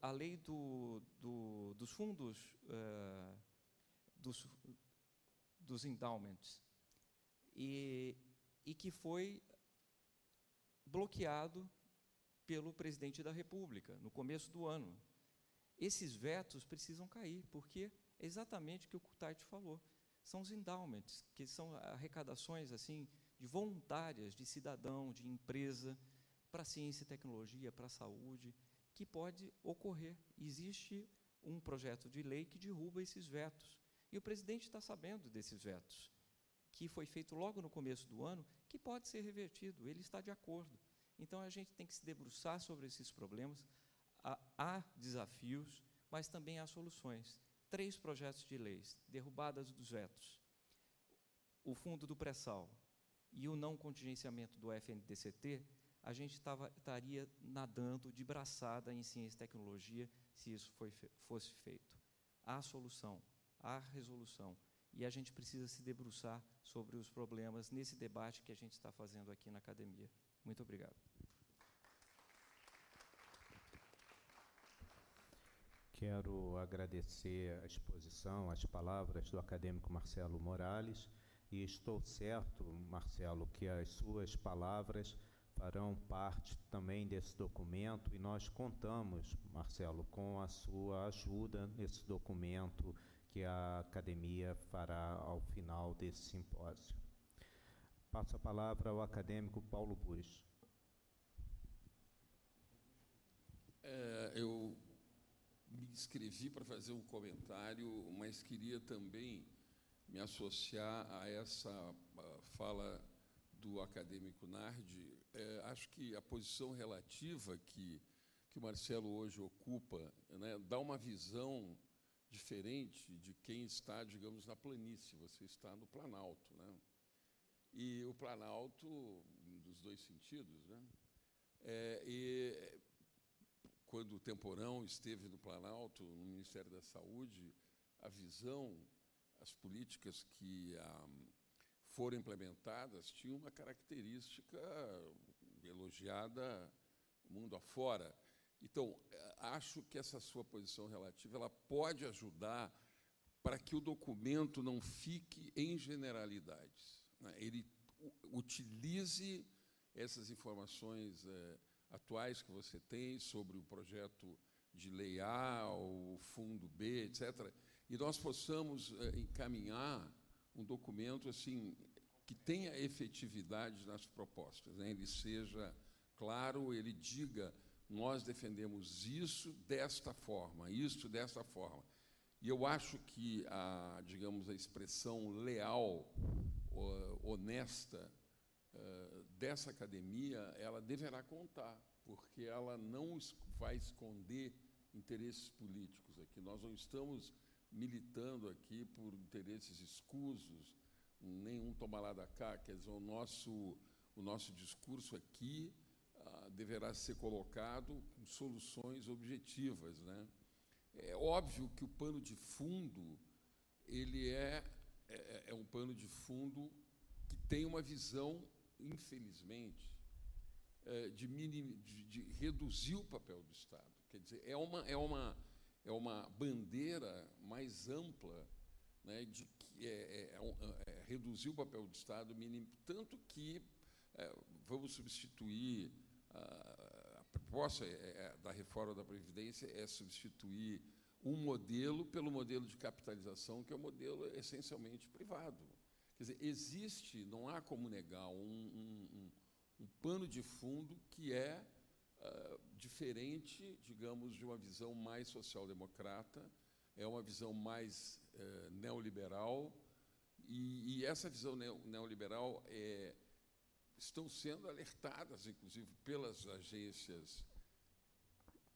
a lei dos fundos, dos endowments, e que foi bloqueado pelo presidente da República no começo do ano. Esses vetos precisam cair, porque é exatamente o que o Cutart falou. São os endowments, que são arrecadações assim, de voluntárias, de cidadão, de empresa, para ciência e tecnologia, para a saúde, que pode ocorrer. Existe um projeto de lei que derruba esses vetos. E o presidente está sabendo desses vetos, que foi feito logo no começo do ano, que pode ser revertido, ele está de acordo. Então, a gente tem que se debruçar sobre esses problemas. Há desafios, mas também há soluções. 3 projetos de leis, derrubadas dos vetos, o fundo do pré-sal e o não contingenciamento do FNDCT, a gente estaria nadando de braçada em ciência e tecnologia se isso fosse feito. Há solução, há resolução, e a gente precisa se debruçar sobre os problemas nesse debate que a gente está fazendo aqui na academia. Muito obrigado. Quero agradecer a exposição, as palavras do acadêmico Marcelo Morales, e estou certo, Marcelo, que as suas palavras farão parte também desse documento, e nós contamos, Marcelo, com a sua ajuda nesse documento que a academia fará ao final desse simpósio. Passo a palavra ao acadêmico Paulo Busch. Eu me inscrevi para fazer um comentário, mas queria também me associar a essa fala do acadêmico Nardi. Acho que a posição relativa que o Marcelo hoje ocupa, né, dá uma visão diferente de quem está, digamos, na planície. Você está no Planalto, né? E o Planalto, dos dois sentidos, né? Quando o Temporão esteve no Planalto, no Ministério da Saúde, a visão, as políticas que foram implementadas tinham uma característica elogiada mundo afora. Então, acho que essa sua posição relativa ela pode ajudar para que o documento não fique em generalidades, né? Ele utilize essas informações atuais que você tem sobre o projeto de lei A, o fundo B, etc., e nós possamos encaminhar um documento assim que tenha efetividade nas propostas, né? Ele seja claro, ele diga: nós defendemos isso desta forma, isso desta forma. E eu acho que digamos, a expressão leal, honesta, dessa academia, ela deverá contar, porque ela não vai esconder interesses políticos aqui. Nós não estamos militando aqui por interesses escusos, nenhum toma lá da cá. Quer dizer, o nosso discurso aqui deverá ser colocado com soluções objetivas, né? É óbvio que o pano de fundo ele é um pano de fundo que tem uma visão, infelizmente, de reduzir o papel do Estado. Quer dizer, é uma bandeira mais ampla, né, de que reduzir o papel do Estado mínimo, tanto que vamos substituir a proposta da reforma da Previdência é substituir um modelo pelo modelo de capitalização, que é o modelo essencialmente privado. Quer dizer, existe, não há como negar, um pano de fundo que é diferente, digamos, de uma visão mais social-democrata, é uma visão mais neoliberal, e essa visão neoliberal estão sendo alertadas, inclusive, pelas agências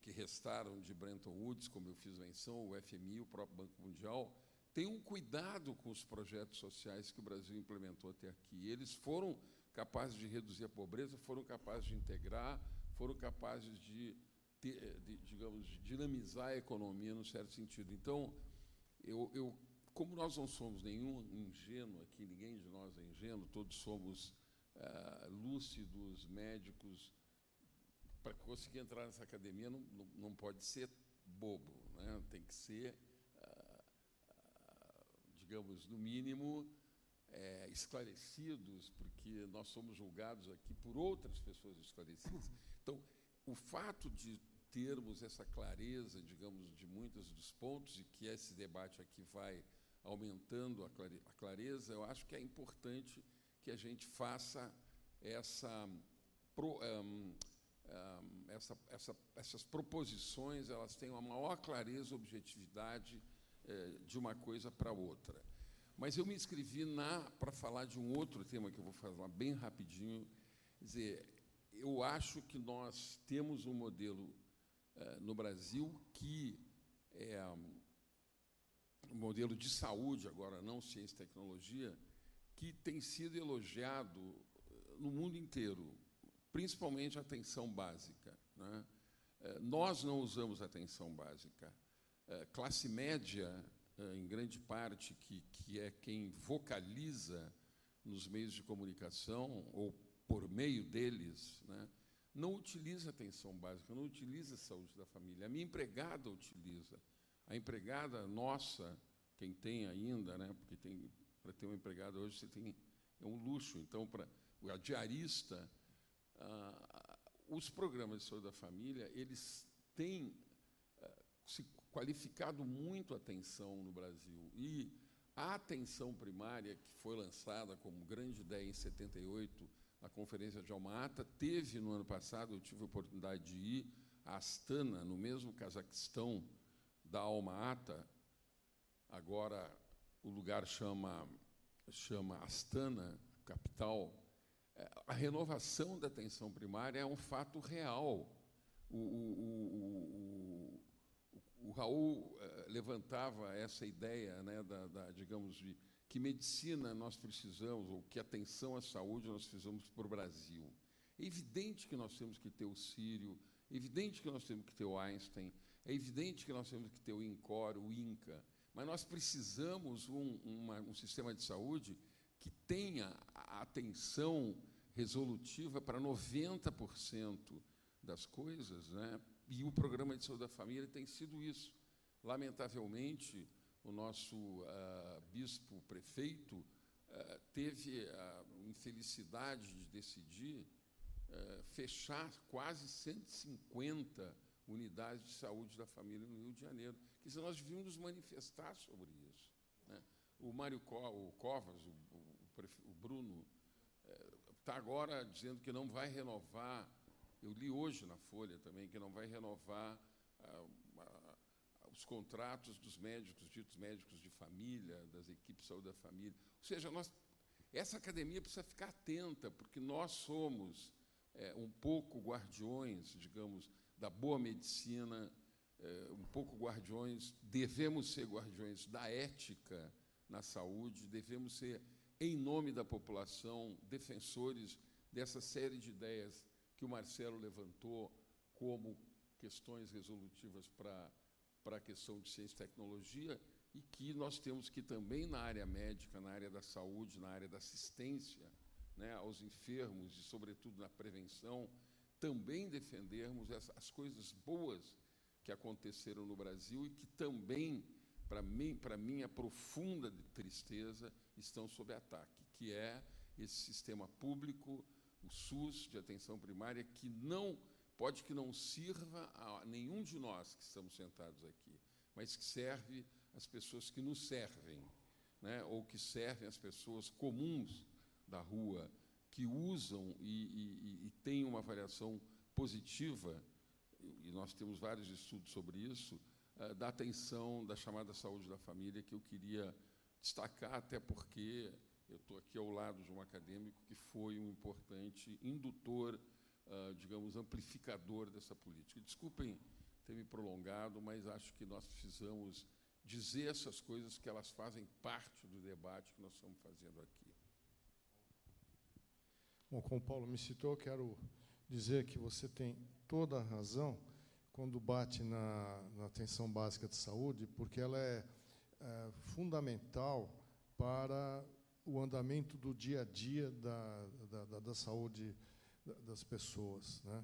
que restaram de Bretton Woods, como eu fiz menção, o FMI, o próprio Banco Mundial. Tenham cuidado com os projetos sociais que o Brasil implementou até aqui. Eles foram capazes de reduzir a pobreza, foram capazes de integrar, foram capazes de digamos, de dinamizar a economia, num certo sentido. Então, como nós não somos nenhum ingênuo aqui, ninguém de nós é ingênuo, todos somos lúcidos, médicos, para conseguir entrar nessa academia não pode ser bobo, né? Tem que ser, digamos, no mínimo, esclarecidos, porque nós somos julgados aqui por outras pessoas esclarecidas. Então, o fato de termos essa clareza, digamos, de muitos dos pontos, e que esse debate aqui vai aumentando a clareza, eu acho que é importante que a gente faça essas proposições, elas têm uma maior clareza, objetividade de uma coisa para outra. Mas eu me inscrevi para falar de um outro tema que eu vou falar bem rapidinho. Quer dizer, eu acho que nós temos um modelo no Brasil que é um modelo de saúde, agora não ciência e tecnologia, que tem sido elogiado no mundo inteiro, principalmente a atenção básica, né? Nós não usamos a atenção básica. Classe média, em grande parte, que é quem vocaliza nos meios de comunicação, ou por meio deles, né, não utiliza atenção básica, não utiliza a saúde da família. A minha empregada utiliza. A empregada nossa, quem tem ainda, né, porque para ter uma empregada hoje é um luxo. Então, para a diarista, os programas de saúde da família, eles têm se qualificado muito a atenção no Brasil. E a atenção primária, que foi lançada como grande ideia em 78, na Conferência de Alma-Ata, teve, no ano passado, eu tive a oportunidade de ir a Astana, no mesmo Cazaquistão da Alma-Ata, agora o lugar chama Astana, capital. A renovação da atenção primária é um fato real. O Raul levantava essa ideia, né, digamos, de que medicina nós precisamos, ou que atenção à saúde nós precisamos para o Brasil. É evidente que nós temos que ter o Sírio, é evidente que nós temos que ter o Einstein, é evidente que nós temos que ter o INCOR, o INCA, mas nós precisamos um sistema de saúde que tenha a atenção resolutiva para 90% das coisas, né? E o programa de saúde da família tem sido isso. Lamentavelmente, o nosso bispo-prefeito teve a infelicidade de decidir fechar quase 150 unidades de saúde da família no Rio de Janeiro. Quer dizer, nós devíamos nos manifestar sobre isso, né? O Mário Covas, o Bruno, está agora dizendo que não vai renovar. Eu li hoje na Folha também que não vai renovar os contratos dos médicos, ditos médicos de família, das equipes de saúde da família. Ou seja, essa academia precisa ficar atenta, porque nós somos um pouco guardiões, digamos, da boa medicina, um pouco guardiões, devemos ser guardiões da ética na saúde, devemos ser, em nome da população, defensores dessa série de ideias que o Marcelo levantou como questões resolutivas para a questão de ciência e tecnologia, e que nós temos que também, na área médica, na área da saúde, na área da assistência, né, aos enfermos e, sobretudo, na prevenção, também defendermos as coisas boas que aconteceram no Brasil e que também, para minha profunda tristeza, estão sob ataque, que é esse sistema público, o SUS, de atenção primária, que pode que não sirva a nenhum de nós que estamos sentados aqui, mas que serve às pessoas que nos servem, né? Ou que servem às pessoas comuns da rua, que usam e têm uma avaliação positiva, e nós temos vários estudos sobre isso, da atenção da chamada saúde da família, que eu queria destacar, até porque eu estou aqui ao lado de um acadêmico que foi um importante indutor, digamos, amplificador dessa política. Desculpem ter me prolongado, mas acho que nós precisamos dizer essas coisas, que elas fazem parte do debate que nós estamos fazendo aqui. Bom, como o Paulo me citou, eu quero dizer que você tem toda a razão quando bate na atenção básica de saúde, porque ela é fundamental para o andamento do dia a dia da saúde das pessoas, né?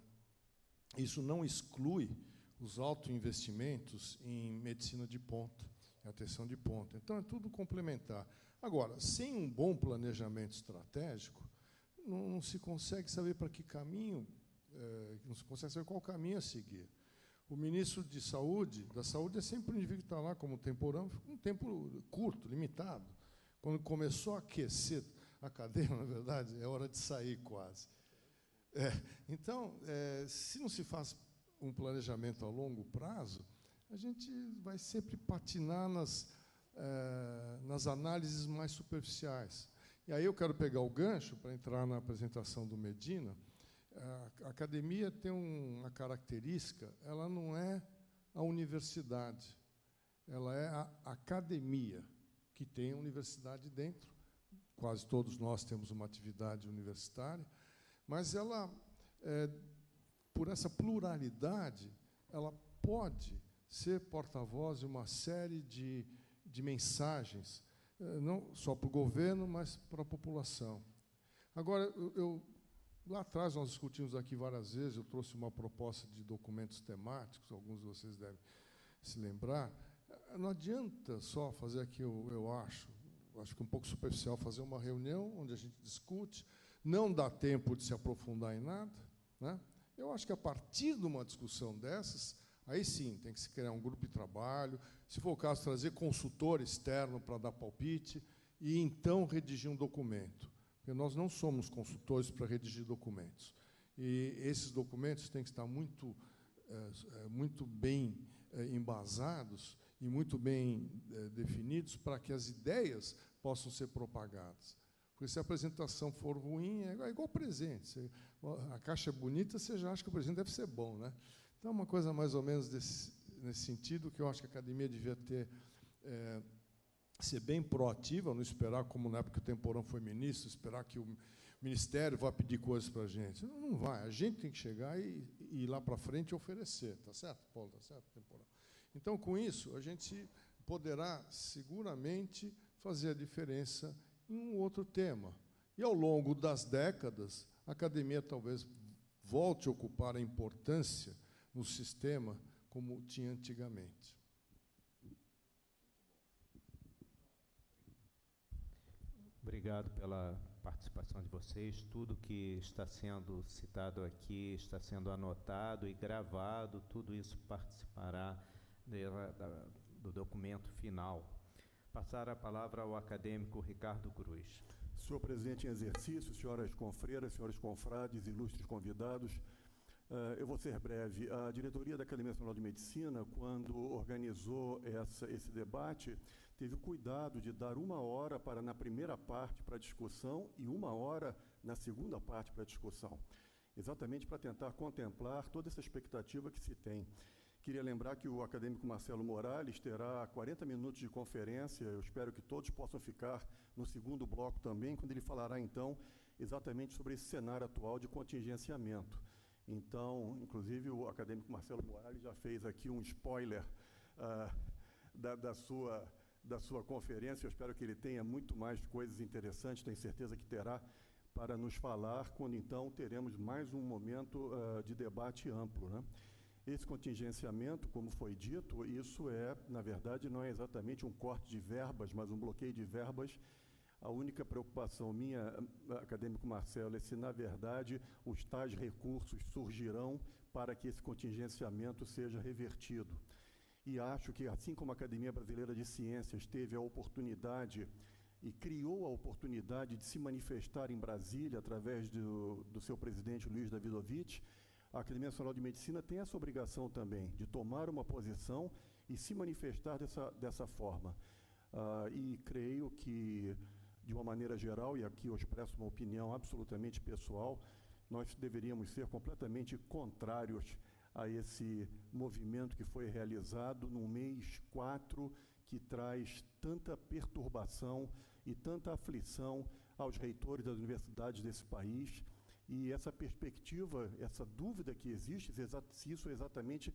Isso não exclui os autoinvestimentos em medicina de ponta, em atenção de ponta. Então, é tudo complementar. Agora, sem um bom planejamento estratégico, não se consegue saber para que caminho, não se consegue saber qual caminho a seguir. O ministro da Saúde é sempre um indivíduo que está lá como temporão, um tempo curto, limitado. Quando começou a aquecer a cadeira, na verdade, é hora de sair quase. Então, se não se faz um planejamento a longo prazo, a gente vai sempre patinar nas análises mais superficiais. E aí eu quero pegar o gancho para entrar na apresentação do Medina. A academia tem uma característica, ela não é a universidade, ela é a academia, que tem a universidade dentro. Quase todos nós temos uma atividade universitária, mas ela, por essa pluralidade, ela pode ser porta-voz de uma série de mensagens, não só para o governo, mas para a população. Agora, lá atrás, nós discutimos aqui várias vezes, eu trouxe uma proposta de documentos temáticos, alguns de vocês devem se lembrar. Não adianta só fazer aqui, eu acho que um pouco superficial, fazer uma reunião onde a gente discute, não dá tempo de se aprofundar em nada, né? Eu acho que, a partir de uma discussão dessas, aí sim, tem que se criar um grupo de trabalho, se for o caso, trazer consultor externo para dar palpite, e então redigir um documento. Porque nós não somos consultores para redigir documentos. E esses documentos têm que estar muito bem embasados e muito bem definidos para que as ideias possam ser propagadas. Porque, se a apresentação for ruim, é igual presente. A caixa é bonita, você já acha que o presente deve ser bom, né? Então, é uma coisa mais ou menos nesse sentido, que eu acho que a academia devia ser bem proativa, não esperar, como na época que o Temporão foi ministro, esperar que o Ministério vá pedir coisas para a gente. Não vai. A gente tem que chegar e ir lá para frente e oferecer. Tá certo, Paulo? Tá certo, Temporão? Então, com isso, a gente poderá, seguramente, fazer a diferença em um outro tema. E, ao longo das décadas, a academia talvez volte a ocupar a importância no sistema como tinha antigamente. Obrigado pela participação de vocês. Tudo que está sendo citado aqui está sendo anotado e gravado. Tudo isso participará do documento final. Passar a palavra ao acadêmico Ricardo Cruz. Senhor presidente em exercício, senhoras confreiras, senhores confrades, ilustres convidados, eu vou ser breve. A diretoria da Academia Nacional de Medicina, quando organizou esse debate, teve o cuidado de dar 1 hora na primeira parte para a discussão e 1 hora na segunda parte para a discussão, exatamente para tentar contemplar toda essa expectativa que se tem. Queria lembrar que o acadêmico Marcelo Morales terá 40 minutos de conferência, eu espero que todos possam ficar no segundo bloco também, quando ele falará, então, exatamente sobre esse cenário atual de contingenciamento. Então, inclusive, o acadêmico Marcelo Morales já fez aqui um spoiler da sua conferência. Eu espero que ele tenha muito mais coisas interessantes, tenho certeza que terá, para nos falar, quando, então, teremos mais um momento de debate amplo, né? Esse contingenciamento, como foi dito, isso na verdade, não é exatamente um corte de verbas, mas um bloqueio de verbas. A única preocupação minha, acadêmico Marcelo, é se, na verdade, os tais recursos surgirão para que esse contingenciamento seja revertido. E acho que, assim como a Academia Brasileira de Ciências teve a oportunidade e criou a oportunidade de se manifestar em Brasília através do seu presidente Luiz Davidovich, a Academia Nacional de Medicina tem essa obrigação também de tomar uma posição e se manifestar dessa forma. E creio que, de uma maneira geral, e aqui eu expresso uma opinião absolutamente pessoal, nós deveríamos ser completamente contrários a esse movimento que foi realizado no mês 4, que traz tanta perturbação e tanta aflição aos reitores das universidades desse país. E essa perspectiva, essa dúvida que existe, se isso exatamente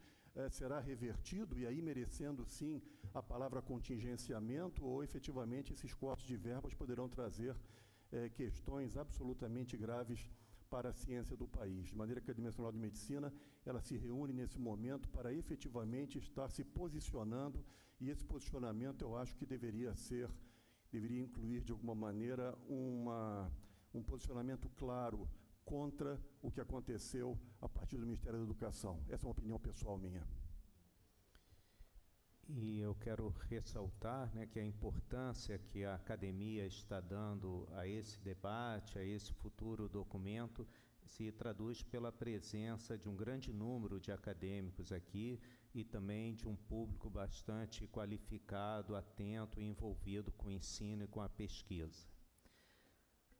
será revertido, e aí merecendo, sim, a palavra contingenciamento, ou efetivamente esses cortes de verbas poderão trazer questões absolutamente graves para a ciência do país. De maneira que a Academia Nacional de Medicina, ela se reúne nesse momento para efetivamente estar se posicionando, e esse posicionamento eu acho que deveria incluir de alguma maneira um posicionamento claro contra o que aconteceu a partir do Ministério da Educação. Essa é uma opinião pessoal minha. E eu quero ressaltar, né, que a importância que a academia está dando a esse debate, a esse futuro documento, se traduz pela presença de um grande número de acadêmicos aqui e também de um público bastante qualificado, atento e envolvido com o ensino e com a pesquisa.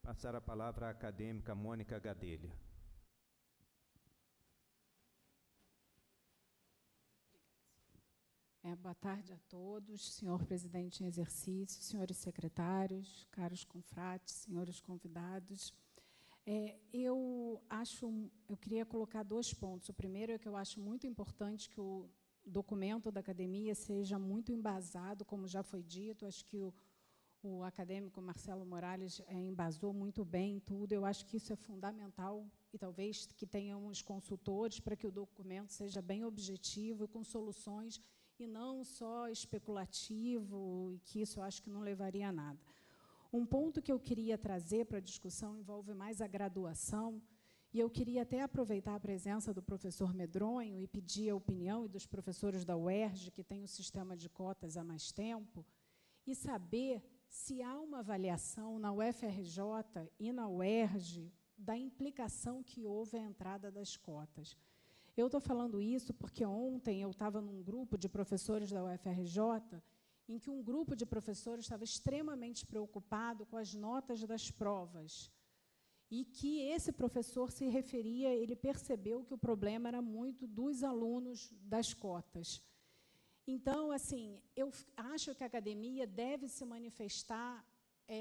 Passar a palavra à acadêmica Mônica Gadelha. Boa tarde a todos, senhor presidente em exercício, senhores secretários, caros confrates, senhores convidados. Eu queria colocar 2 pontos. O primeiro é que eu acho muito importante que o documento da academia seja muito embasado, como já foi dito. Acho que o acadêmico Marcelo Morales embasou muito bem tudo. Eu acho que isso é fundamental, e talvez que tenhamos consultores para que o documento seja bem objetivo e com soluções, e não só especulativo, e que isso eu acho que não levaria a nada. Um ponto que eu queria trazer para a discussão envolve mais a graduação, e eu queria até aproveitar a presença do professor Medronho e pedir a opinião e dos professores da UERJ, que tem o sistema de cotas há mais tempo, e saber se há uma avaliação na UFRJ e na UERJ da implicação que houve a entrada das cotas. Eu estou falando isso porque ontem eu estava num grupo de professores da UFRJ, em que um grupo de professores estava extremamente preocupado com as notas das provas, e que esse professor se referia, ele percebeu que o problema era muito dos alunos das cotas. Então, assim, eu acho que a academia deve se manifestar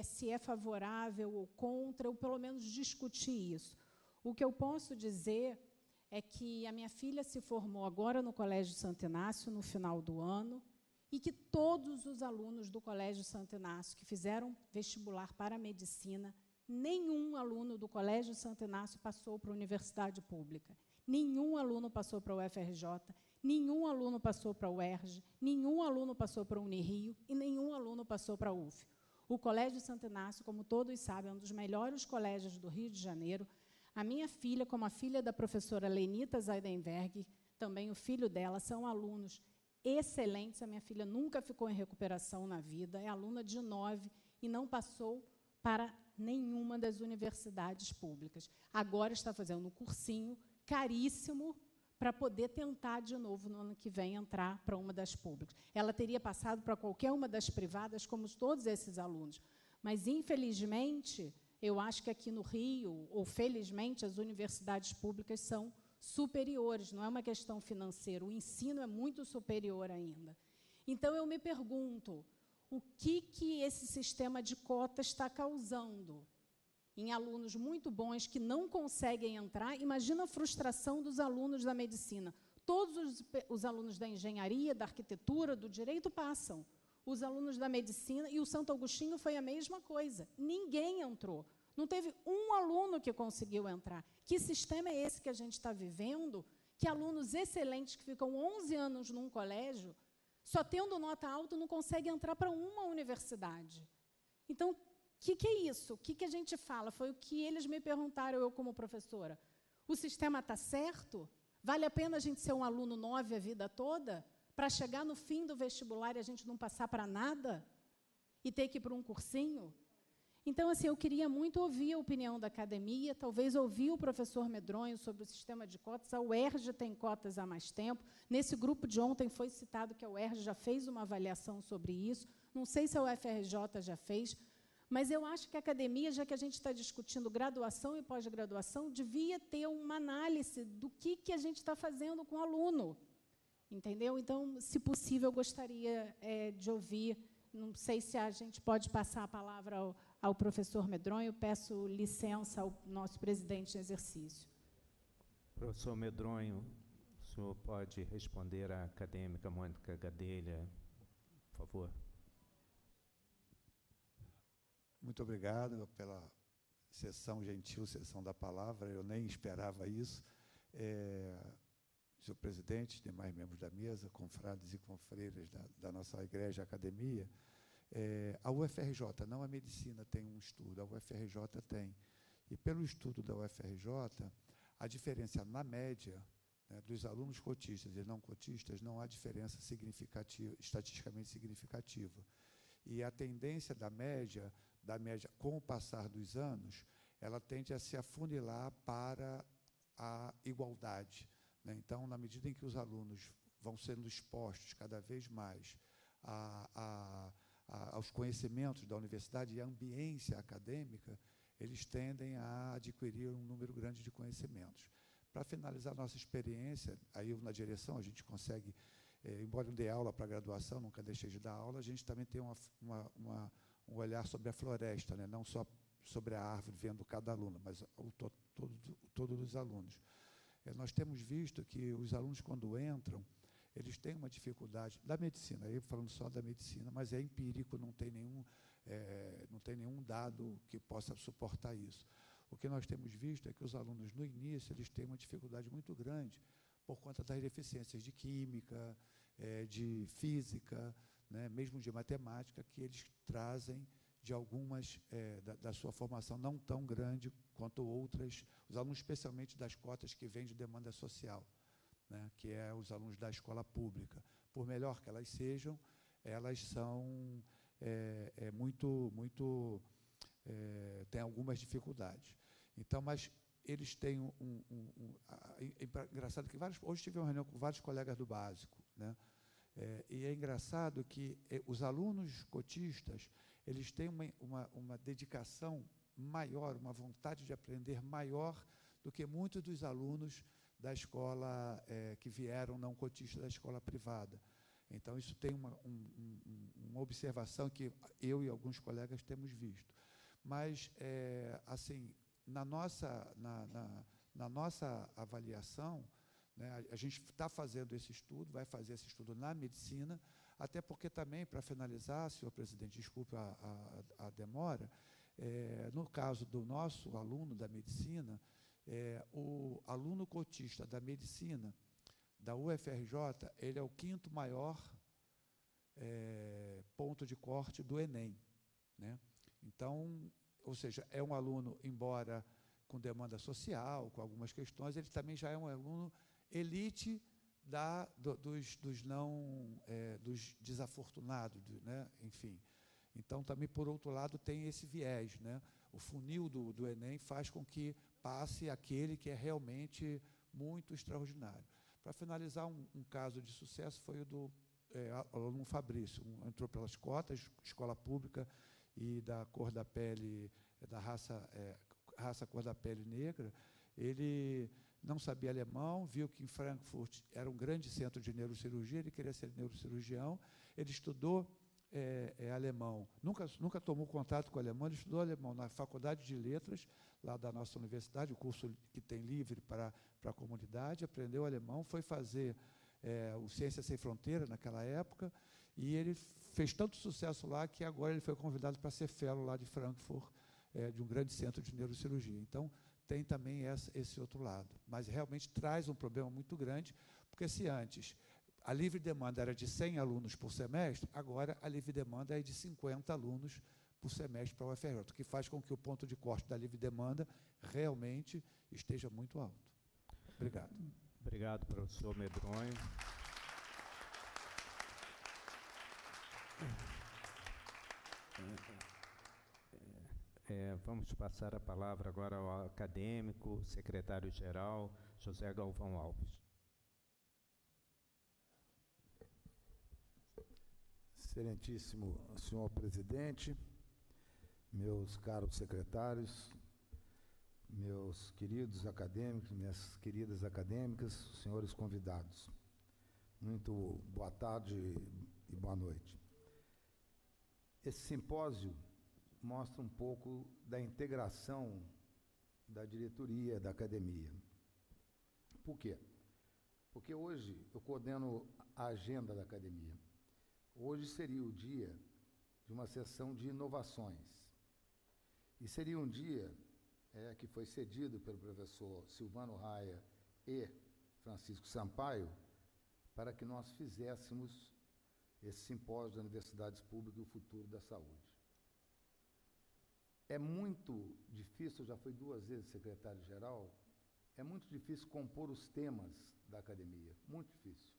se é favorável ou contra, ou pelo menos discutir isso. O que eu posso dizer é que a minha filha se formou agora no Colégio Santo Inácio, no final do ano, e que todos os alunos do Colégio Santo Inácio que fizeram vestibular para a medicina, nenhum aluno do Colégio Santo Inácio passou para a universidade pública, nenhum aluno passou para a UFRJ, nenhum aluno passou para a UERJ, nenhum aluno passou para a Unirio e nenhum aluno passou para a UF. O Colégio Santo Inácio, como todos sabem, é um dos melhores colégios do Rio de Janeiro. A minha filha, como a filha da professora Lenita Zeidenberg, também o filho dela, são alunos excelentes. A minha filha nunca ficou em recuperação na vida, é aluna de 9 e não passou para nenhuma das universidades públicas. Agora está fazendo um cursinho caríssimo para poder tentar de novo, no ano que vem, entrar para uma das públicas. Ela teria passado para qualquer uma das privadas, como todos esses alunos. Mas, infelizmente, eu acho que aqui no Rio, ou felizmente, as universidades públicas são superiores, não é uma questão financeira, o ensino é muito superior ainda. Então, eu me pergunto, o que esse sistema de cotas está causando em alunos muito bons que não conseguem entrar? Imagina a frustração dos alunos da medicina. Todos os alunos da engenharia, da arquitetura, do direito passam. Os alunos da medicina, e o Santo Agostinho foi a mesma coisa. Ninguém entrou. Não teve um aluno que conseguiu entrar. Que sistema é esse que a gente está vivendo, que alunos excelentes que ficam 11 anos num colégio, só tendo nota alta, não conseguem entrar para uma universidade? Então, o que é isso? O que a gente fala? Foi o que eles me perguntaram, eu como professora. O sistema está certo? Vale a pena a gente ser um aluno 9 a vida toda, para chegar no fim do vestibular e a gente não passar para nada? E ter que ir para um cursinho? Então, assim, eu queria muito ouvir a opinião da academia, talvez ouvir o professor Medronho sobre o sistema de cotas. A UERJ tem cotas há mais tempo. Nesse grupo de ontem foi citado que a UERJ já fez uma avaliação sobre isso. Não sei se a UFRJ já fez, mas eu acho que a academia, já que a gente está discutindo graduação e pós-graduação, devia ter uma análise do que a gente está fazendo com o aluno. Entendeu? Então, se possível, eu gostaria de ouvir. Não sei se a gente pode passar a palavra ao professor Medronho. Peço licença ao nosso presidente em exercício. Professor Medronho, o senhor pode responder à acadêmica Mônica Gadelha, por favor. Muito obrigado pela sessão gentil, sessão da palavra. Eu nem esperava isso. Senhor presidente, demais membros da mesa, confrades e confreiras da nossa igreja, academia, a UFRJ, não a medicina, tem um estudo, a UFRJ tem. E pelo estudo da UFRJ, a diferença na média, né, dos alunos cotistas e não cotistas, não há diferença significativa, estatisticamente significativa. E a tendência da média, com o passar dos anos, ela tende a se afunilar para a igualdade. Então, na medida em que os alunos vão sendo expostos cada vez mais aos conhecimentos da universidade e à ambiência acadêmica, eles tendem a adquirir um número grande de conhecimentos. Para finalizar nossa experiência, aí na direção a gente consegue, embora eu dê aula para a graduação, nunca deixei de dar aula, a gente também tem um olhar sobre a floresta, né? Não só sobre a árvore, vendo cada aluno, mas o todo dos alunos. Nós temos visto que os alunos, quando entram, eles têm uma dificuldade da medicina, aí falando só da medicina, mas é empírico, não tem nenhum dado que possa suportar isso. O que nós temos visto é que os alunos, no início, eles têm uma dificuldade muito grande por conta das deficiências de química, de física, né, mesmo de matemática, que eles trazem de algumas da sua formação não tão grande quanto outras, os alunos especialmente das cotas que vêm de demanda social, né, que é os alunos da escola pública. Por melhor que elas sejam, elas são têm algumas dificuldades. Então, mas eles têm engraçado que hoje tive uma reunião com vários colegas do básico, né, e é engraçado que os alunos cotistas, eles têm uma dedicação maior, uma vontade de aprender maior do que muitos dos alunos da escola que vieram não cotistas da escola privada. Então, isso tem uma observação que eu e alguns colegas temos visto. Mas, assim, na nossa avaliação, né, a gente está fazendo esse estudo, vai fazer esse estudo na medicina, até porque também, para finalizar, senhor presidente, desculpe a demora, no caso do nosso aluno da medicina, o aluno cotista da medicina da UFRJ, ele é o 5º maior ponto de corte do Enem, né? Então, ou seja, é um aluno, embora com demanda social, com algumas questões, ele também já é um aluno elite dos desafortunados, né? Enfim. Então, também, por outro lado, tem esse viés, né? O funil do Enem faz com que passe aquele que é realmente muito extraordinário. Para finalizar, um caso de sucesso foi o do aluno Fabrício, entrou pelas cotas, escola pública e da cor da pele, da raça cor da pele negra. Ele não sabia alemão, viu que em Frankfurt era um grande centro de neurocirurgia, ele queria ser neurocirurgião, ele estudou alemão, nunca tomou contato com o alemão, ele estudou alemão na Faculdade de Letras, lá da nossa universidade, o curso que tem livre para a comunidade, aprendeu alemão, foi fazer o Ciência Sem Fronteira naquela época, e ele fez tanto sucesso lá que agora ele foi convidado para ser fellow lá de Frankfurt, de um grande centro de neurocirurgia. Então, tem também esse outro lado. Mas realmente traz um problema muito grande, porque se antes a livre demanda era de 100 alunos por semestre, agora a livre demanda é de 50 alunos por semestre para a UFRJ, o que faz com que o ponto de corte da livre demanda realmente esteja muito alto. Obrigado. Obrigado, professor Medronho. Vamos passar a palavra agora ao acadêmico, secretário-geral, José Galvão Alves. Excelentíssimo senhor presidente, meus caros secretários, meus queridos acadêmicos, minhas queridas acadêmicas, senhores convidados. Muito boa tarde e boa noite. Esse simpósio mostra um pouco da integração da diretoria da academia. Por quê? Porque hoje eu coordeno a agenda da academia. Hoje seria o dia de uma sessão de inovações. E seria um dia que foi cedido pelo professor Silvano Raia e Francisco Sampaio para que nós fizéssemos esse simpósio de universidades públicas e o futuro da saúde. É muito difícil, eu já fui 2 vezes secretário-geral, é muito difícil compor os temas da academia, muito difícil.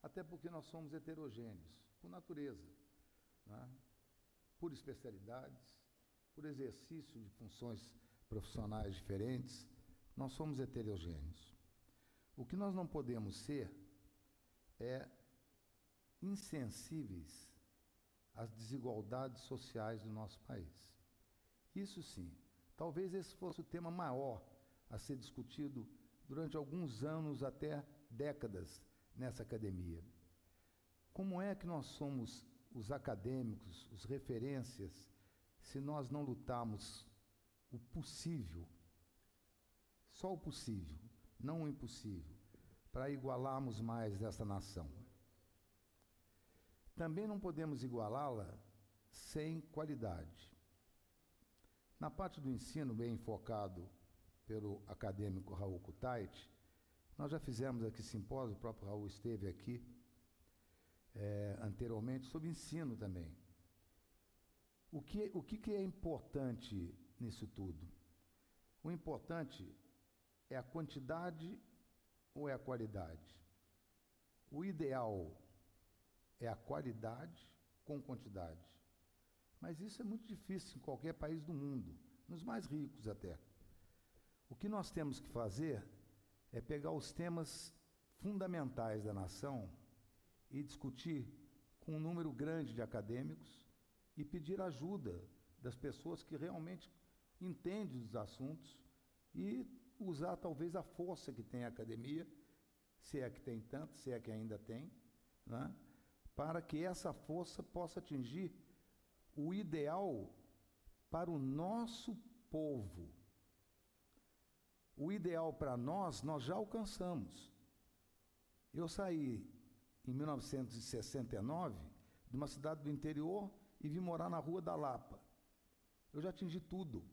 Até porque nós somos heterogêneos, por natureza, né? Por especialidades, por exercício de funções profissionais diferentes, nós somos heterogêneos. O que nós não podemos ser é insensíveis às desigualdades sociais do nosso país. Isso sim, talvez esse fosse o tema maior a ser discutido durante alguns anos, até décadas, nessa academia. Como é que nós somos os acadêmicos, os referências, se nós não lutarmos o possível, só o possível, não o impossível, para igualarmos mais essa nação? Também não podemos igualá-la sem qualidade. Na parte do ensino, bem enfocado pelo acadêmico Raul Kutait, nós já fizemos aqui simpósio, o próprio Raul esteve aqui anteriormente, sobre ensino também. O que é importante nisso tudo? O importante é a quantidade ou é a qualidade? O ideal é a qualidade com quantidade. Mas isso é muito difícil em qualquer país do mundo, nos mais ricos até. O que nós temos que fazer é pegar os temas fundamentais da nação e discutir com um número grande de acadêmicos e pedir ajuda das pessoas que realmente entendem dos assuntos e usar talvez a força que tem a academia, se é que tem tanto, se é que ainda tem, né, para que essa força possa atingir o ideal para o nosso povo. O ideal para nós já alcançamos. Eu saí em 1969 de uma cidade do interior e vim morar na Rua da Lapa. Eu já atingi tudo.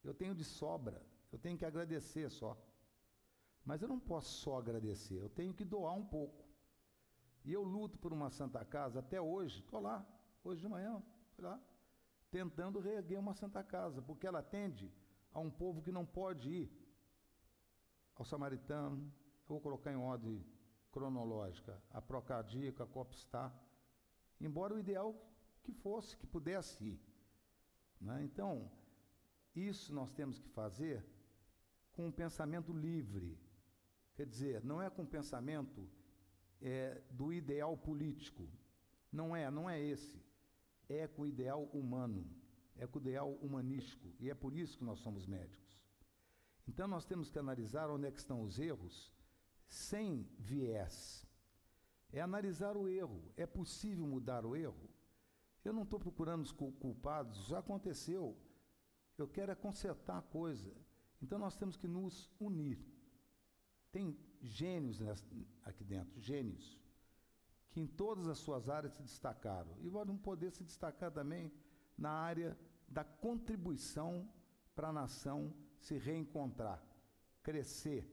Eu tenho de sobra, eu tenho que agradecer só. Mas eu não posso só agradecer, eu tenho que doar um pouco. E eu luto por uma Santa Casa até hoje, estou lá, hoje de manhã, fui lá, tentando reerguer uma Santa Casa, porque ela atende a um povo que não pode ir ao Samaritano, eu vou colocar em ordem cronológica, a Procardíaca, a Copstar, embora o ideal que fosse, que pudesse ir, né? Então, isso nós temos que fazer com um pensamento livre, quer dizer, não é com o pensamento do ideal político, não é esse, é com o ideal humano, é com o ideal humanístico, e é por isso que nós somos médicos. Então, nós temos que analisar onde é que estão os erros, sem viés. É analisar o erro. É possível mudar o erro? Eu não estou procurando os culpados, já aconteceu. Eu quero consertar a coisa. Então, nós temos que nos unir. Tem gênios aqui dentro, gênios, que em todas as suas áreas se destacaram. E vão poder se destacar também na área da contribuição para a nação se reencontrar, crescer,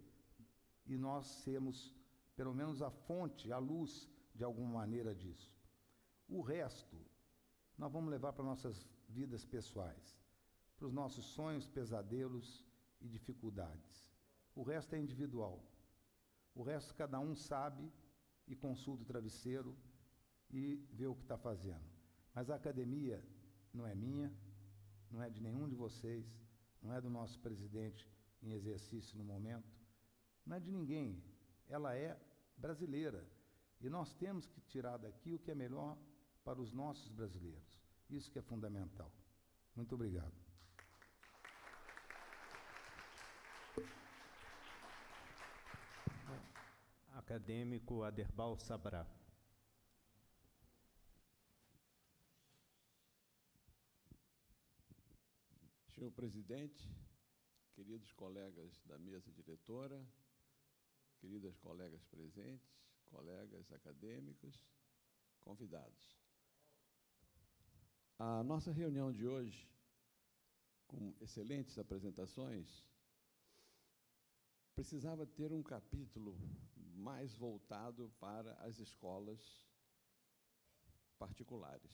e nós sermos, pelo menos, a fonte, a luz, de alguma maneira disso. O resto, nós vamos levar para nossas vidas pessoais, para os nossos sonhos, pesadelos e dificuldades. O resto é individual. O resto, cada um sabe e consulta o travesseiro e vê o que está fazendo. Mas a academia não é minha, não é de nenhum de vocês, não é do nosso presidente em exercício no momento, não é de ninguém. Ela é brasileira. E nós temos que tirar daqui o que é melhor para os nossos brasileiros. Isso que é fundamental. Muito obrigado. Acadêmico Aderbal Sabrá. Senhor presidente, queridos colegas da mesa diretora, queridas colegas presentes, colegas acadêmicos, convidados. A nossa reunião de hoje, com excelentes apresentações, precisava ter um capítulo mais voltado para as escolas particulares.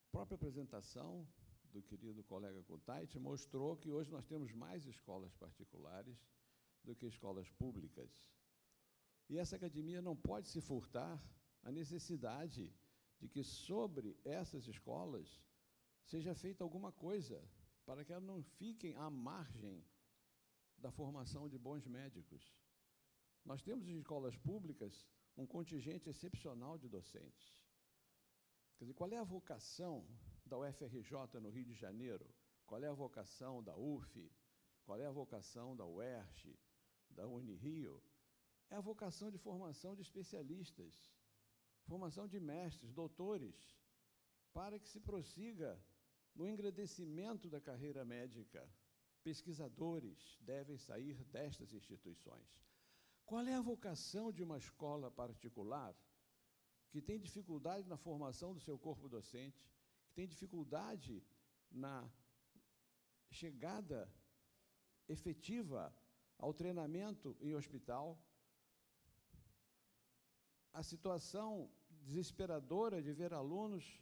A própria apresentação do querido colega Kutait mostrou que hoje nós temos mais escolas particulares do que escolas públicas. E essa academia não pode se furtar à necessidade de que sobre essas escolas seja feita alguma coisa para que elas não fiquem à margem da formação de bons médicos. Nós temos em escolas públicas um contingente excepcional de docentes. Quer dizer, qual é a vocação da UFRJ no Rio de Janeiro? Qual é a vocação da UF? Qual é a vocação da UERJ, da Unirio? É a vocação de formação de especialistas, formação de mestres, doutores, para que se prossiga no engrandecimento da carreira médica. Pesquisadores devem sair destas instituições. Qual é a vocação de uma escola particular que tem dificuldade na formação do seu corpo docente, que tem dificuldade na chegada efetiva ao treinamento em hospital? A situação desesperadora de ver alunos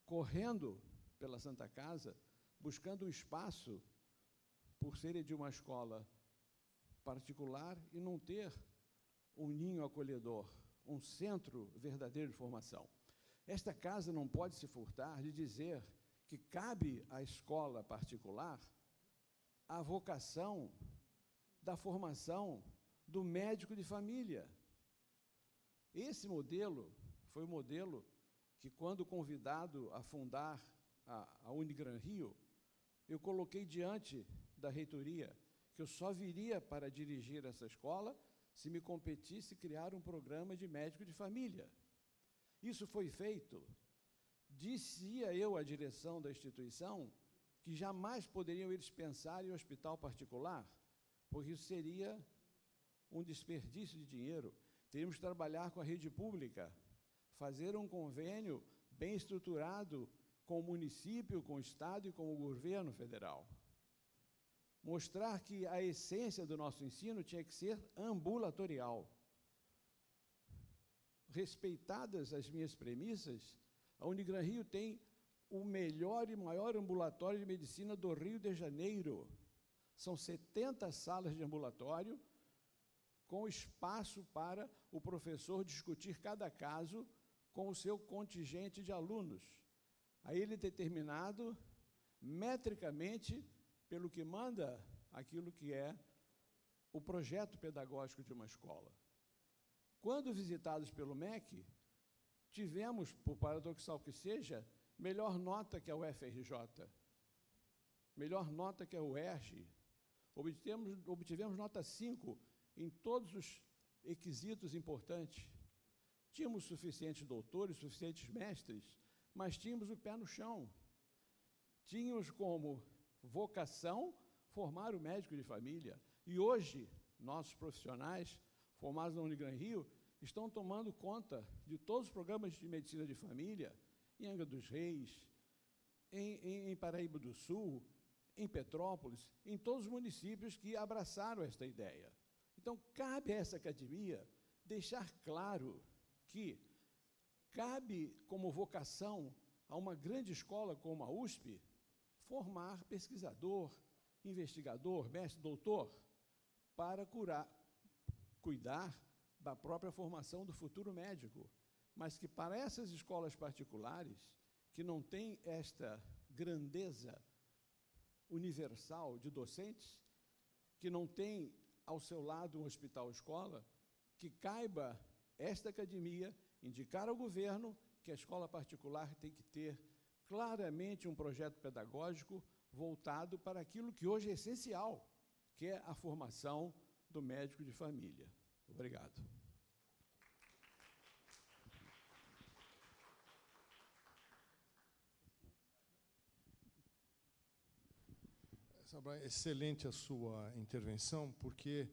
correndo pela Santa Casa, buscando um espaço por serem de uma escola particular e não ter um ninho acolhedor, um centro verdadeiro de formação. Esta casa não pode se furtar de dizer que cabe à escola particular a vocação da formação do médico de família. Esse modelo foi o modelo que, quando convidado a fundar a Unigran Rio, eu coloquei diante da reitoria que eu só viria para dirigir essa escola se me competisse criar um programa de médico de família. Isso foi feito. Dizia eu à direção da instituição que jamais poderiam eles pensar em hospital particular, porque isso seria um desperdício de dinheiro. Teríamos que trabalhar com a rede pública, fazer um convênio bem estruturado com o município, com o Estado e com o governo federal. Mostrar que a essência do nosso ensino tinha que ser ambulatorial. Respeitadas as minhas premissas, a Unigran Rio tem o melhor e maior ambulatório de medicina do Rio de Janeiro. São 70 salas de ambulatório, com espaço para o professor discutir cada caso com o seu contingente de alunos. A ele determinado metricamente pelo que manda aquilo que é o projeto pedagógico de uma escola. Quando visitados pelo MEC, tivemos, por paradoxal que seja, melhor nota que a UFRJ, melhor nota que a UERJ. Obtivemos nota 5 em todos os requisitos importantes. Tínhamos suficientes doutores, suficientes mestres, mas tínhamos o pé no chão. Tínhamos como vocação formar o médico de família. E hoje, nossos profissionais formados na Unigran Rio estão tomando conta de todos os programas de medicina de família, em Angra dos Reis, em Paraíba do Sul, em Petrópolis, em todos os municípios que abraçaram esta ideia. Então, cabe a essa academia deixar claro que cabe como vocação a uma grande escola como a USP formar pesquisador, investigador, mestre, doutor, para cuidar da própria formação do futuro médico, mas que para essas escolas particulares, que não têm esta grandeza universal de docentes que não tem ao seu lado um hospital-escola, que caiba esta academia indicar ao governo que a escola particular tem que ter claramente um projeto pedagógico voltado para aquilo que hoje é essencial, que é a formação do médico de família. Obrigado. Sabra, excelente a sua intervenção, porque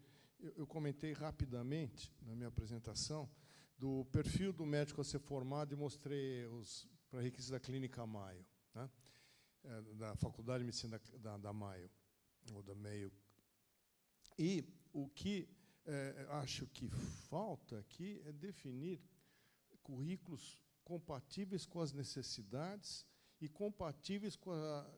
eu comentei rapidamente na minha apresentação do perfil do médico a ser formado e mostrei os pré-requisitos da Clínica Maio, né? Da Faculdade de Medicina da Maio, ou da Mayo. E o que acho que falta aqui é definir currículos compatíveis com as necessidades e compatíveis com a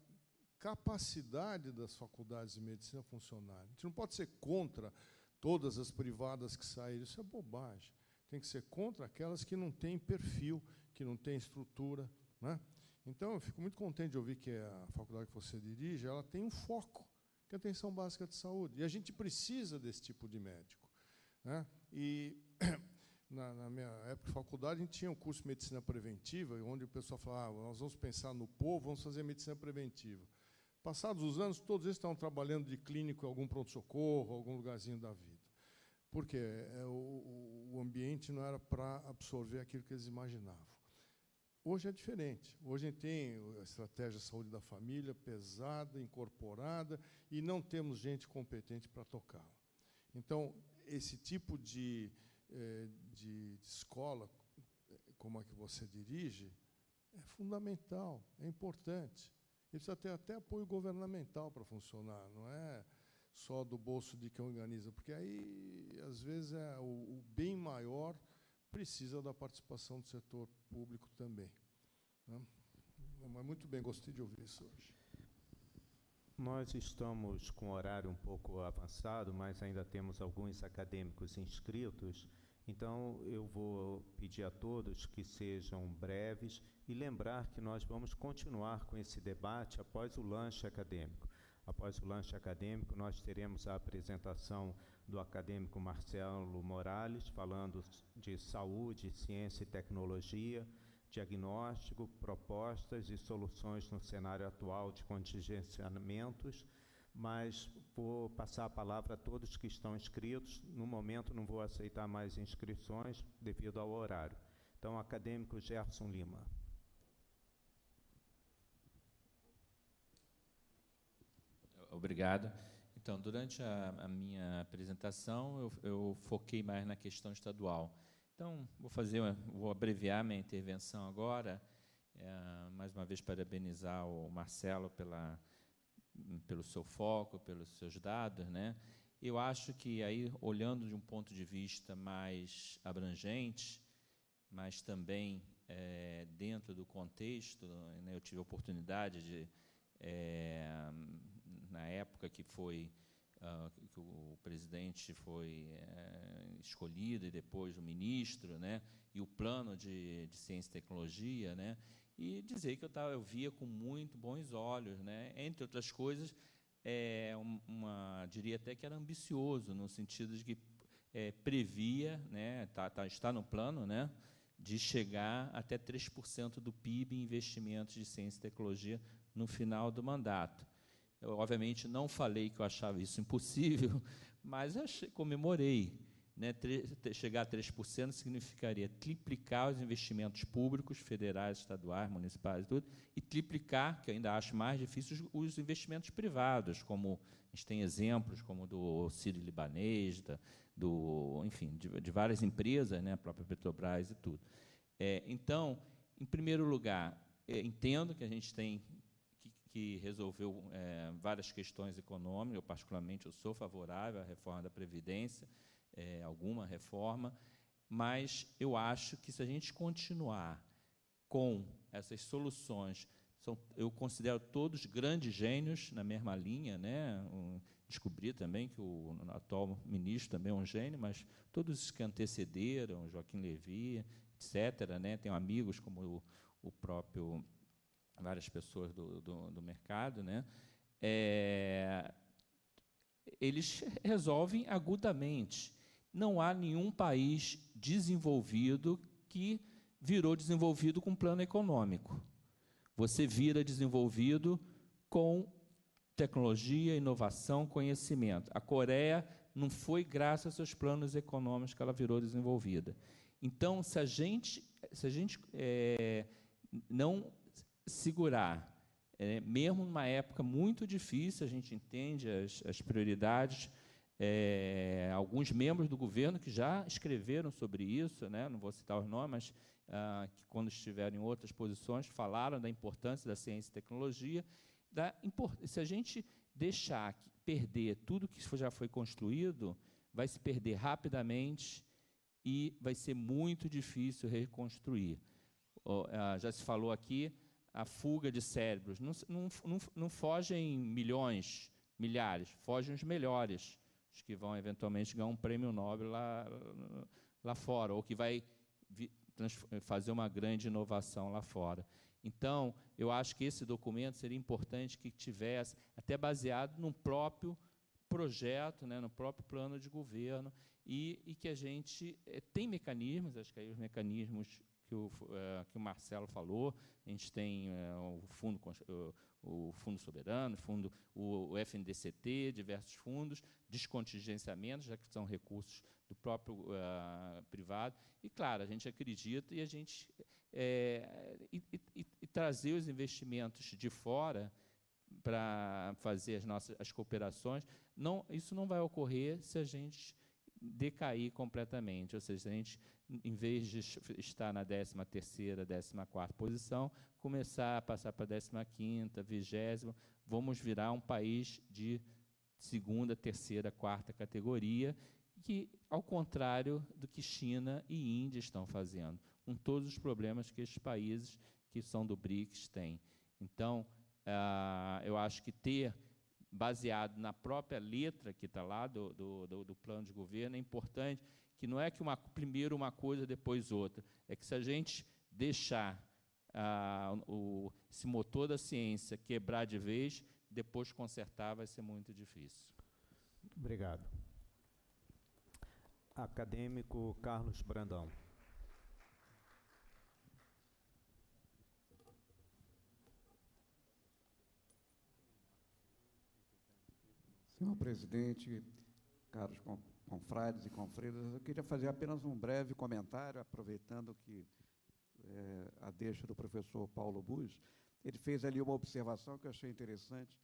capacidade das faculdades de medicina funcionarem. A gente não pode ser contra todas as privadas que saíram, isso é bobagem. Tem que ser contra aquelas que não têm perfil, que não têm estrutura, né? Então, eu fico muito contente de ouvir que a faculdade que você dirige, ela tem um foco, que é a atenção básica de saúde. E a gente precisa desse tipo de médico, né? E na minha época de faculdade, a gente tinha um curso de medicina preventiva, onde o pessoal falava, nós vamos pensar no povo, vamos fazer medicina preventiva. Passados os anos, todos eles estavam trabalhando de clínico em algum pronto-socorro, algum lugarzinho da vida. Porque o ambiente não era para absorver aquilo que eles imaginavam. Hoje é diferente. Hoje a gente tem a estratégia de saúde da família pesada, incorporada, e não temos gente competente para tocá-la. Então, esse tipo de escola, como a que você dirige, é fundamental, é importante. E precisa ter até apoio governamental para funcionar, não é só do bolso de quem organiza, porque aí, às vezes, o bem maior precisa da participação do setor público também, né? Mas muito bem, gostei de ouvir isso hoje. Nós estamos com o horário um pouco avançado, mas ainda temos alguns acadêmicos inscritos, então eu vou pedir a todos que sejam breves e lembrar que nós vamos continuar com esse debate após o lanche acadêmico. Após o lanche acadêmico, nós teremos a apresentação do acadêmico Marcelo Morales, falando de saúde, ciência e tecnologia, diagnóstico, propostas e soluções no cenário atual de contingenciamentos, mas vou passar a palavra a todos que estão inscritos. No momento, não vou aceitar mais inscrições devido ao horário. Então, acadêmico Gerson Lima. Obrigado. Então, durante a minha apresentação, eu foquei mais na questão estadual. Então, vou abreviar minha intervenção agora. Mais uma vez, parabenizar o Marcelo pelo seu foco, pelos seus dados, né? Eu acho que, aí, olhando de um ponto de vista mais abrangente, mas também dentro do contexto, né, eu tive a oportunidade de, na época que que o presidente foi escolhido e depois o ministro, né, e o plano de ciência e tecnologia, né, e dizer que eu via com muito bons olhos, né, entre outras coisas, diria até que era ambicioso, no sentido de que previa, né, está no plano, né, de chegar até 3% do PIB em investimentos de ciência e tecnologia no final do mandato. Eu, obviamente, não falei que eu achava isso impossível, mas comemorei, né? Chegar a 3% significaria triplicar os investimentos públicos, federais, estaduais, municipais, tudo, e triplicar, que eu ainda acho mais difícil, os investimentos privados, como a gente tem exemplos como do Sírio-Libanês, enfim, de várias empresas, né? A própria Petrobras e tudo. Então, em primeiro lugar, entendo que a gente tem que resolveu várias questões econômicas. Eu, particularmente, sou favorável à reforma da Previdência, alguma reforma, mas eu acho que, se a gente continuar com essas soluções, eu considero todos grandes gênios na mesma linha, né? Descobri também que o atual ministro também é um gênio, mas todos os que antecederam, Joaquim Levy, etc., né? Tenho amigos como o próprio várias pessoas do mercado, né? Eles resolvem agudamente. Não há nenhum país desenvolvido que virou desenvolvido com plano econômico. Você vira desenvolvido com tecnologia, inovação, conhecimento. A Coreia não foi graças aos seus planos econômicos que ela virou desenvolvida. Então, se a gente não segurar, mesmo numa época muito difícil, a gente entende as prioridades. Alguns membros do governo que já escreveram sobre isso, né, não vou citar os nomes, mas que, quando estiveram em outras posições, falaram da importância da ciência e tecnologia. Se a gente deixar perder tudo que já foi construído, vai se perder rapidamente e vai ser muito difícil reconstruir. Já se falou aqui, a fuga de cérebros. Não fogem milhões, milhares, fogem os melhores, os que vão eventualmente ganhar um prêmio Nobel lá fora, ou que vai fazer uma grande inovação lá fora. Então, eu acho que esse documento seria importante que tivesse, até baseado num próprio projeto, né, no próprio plano de governo, e que a gente tem mecanismos, acho que aí os mecanismos que o Marcelo falou, a gente tem o Fundo Soberano, o FNDCT, diversos fundos, descontingenciamentos, já que são recursos do próprio privado, e, claro, a gente acredita e a gente trazer os investimentos de fora para fazer as cooperações. Isso não vai ocorrer se a gente decair completamente, ou seja, se a gente, em vez de estar na 13ª, 14ª posição, começar a passar para a 15ª, 20ª, vamos virar um país de 2ª, 3ª, 4ª categoria, que, ao contrário do que China e Índia estão fazendo, com todos os problemas que esses países que são do BRICS têm. Então, eu acho que baseado na própria letra que está lá do plano de governo, é importante, que não é que primeiro uma coisa, depois outra, é que se a gente deixar esse motor da ciência quebrar de vez, depois consertar vai ser muito difícil. Obrigado. Acadêmico Carlos Brandão. Senhor presidente, caros confrades e confreiras, eu queria fazer apenas um breve comentário, aproveitando que a deixa do professor Paulo Bus. Ele fez ali uma observação que eu achei interessante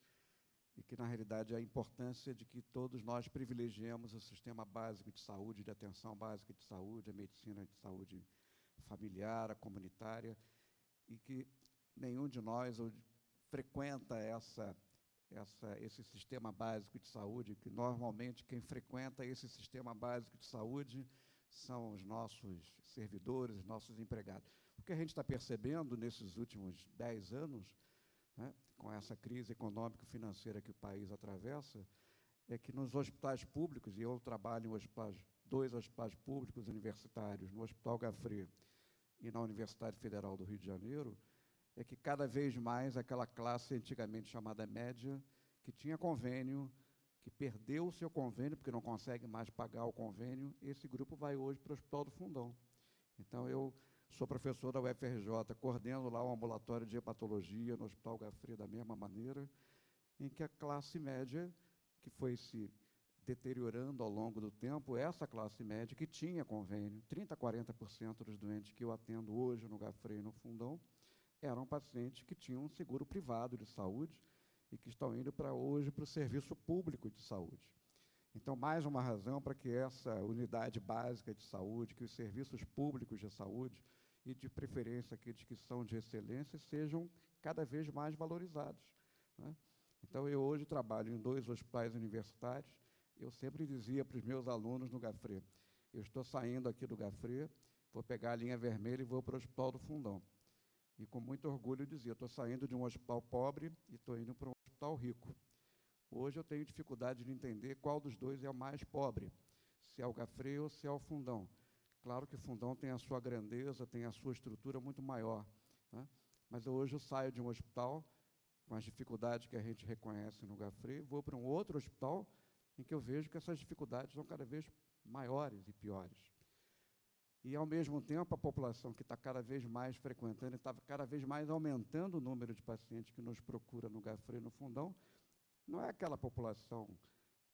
e que, na realidade, é a importância de que todos nós privilegiemos o sistema básico de saúde, de atenção básica de saúde, a medicina de saúde familiar, a comunitária, e que nenhum de nós frequenta esse sistema básico de saúde, que normalmente quem frequenta esse sistema básico de saúde são os nossos servidores, os nossos empregados. O que a gente está percebendo nesses últimos 10 anos, né, com essa crise econômico-financeira que o país atravessa, é que nos hospitais públicos, e eu trabalho em dois hospitais públicos universitários, no Hospital Gafré e na Universidade Federal do Rio de Janeiro, é que cada vez mais aquela classe antigamente chamada média, que tinha convênio, que perdeu o seu convênio, porque não consegue mais pagar o convênio, esse grupo vai hoje para o Hospital do Fundão. Então, eu sou professor da UFRJ, coordeno lá o ambulatório de hepatologia no Hospital Gafré da mesma maneira, em que a classe média, que foi se deteriorando ao longo do tempo, essa classe média que tinha convênio, 30% a 40% dos doentes que eu atendo hoje no Gafré e no Fundão, eram pacientes que tinham um seguro privado de saúde e que estão indo hoje para o serviço público de saúde. Então, mais uma razão para que essa unidade básica de saúde, que os serviços públicos de saúde, e de preferência aqueles que são de excelência, sejam cada vez mais valorizados, né? Então, eu hoje trabalho em 2 hospitais universitários. Eu sempre dizia para os meus alunos no Gafré, eu estou saindo aqui do Gafré, vou pegar a linha vermelha e vou para o Hospital do Fundão. E com muito orgulho dizia, estou saindo de um hospital pobre e estou indo para um hospital rico. Hoje eu tenho dificuldade de entender qual dos dois é o mais pobre, se é o Gafré ou se é o Fundão. Claro que o Fundão tem a sua grandeza, tem a sua estrutura muito maior, né? Mas hoje eu saio de um hospital, com as dificuldades que a gente reconhece no Gafre, vou para um outro hospital em que eu vejo que essas dificuldades são cada vez maiores e piores. E, ao mesmo tempo, a população que está cada vez mais frequentando, está cada vez mais aumentando o número de pacientes que nos procura no Gafre e no Fundão, não é aquela população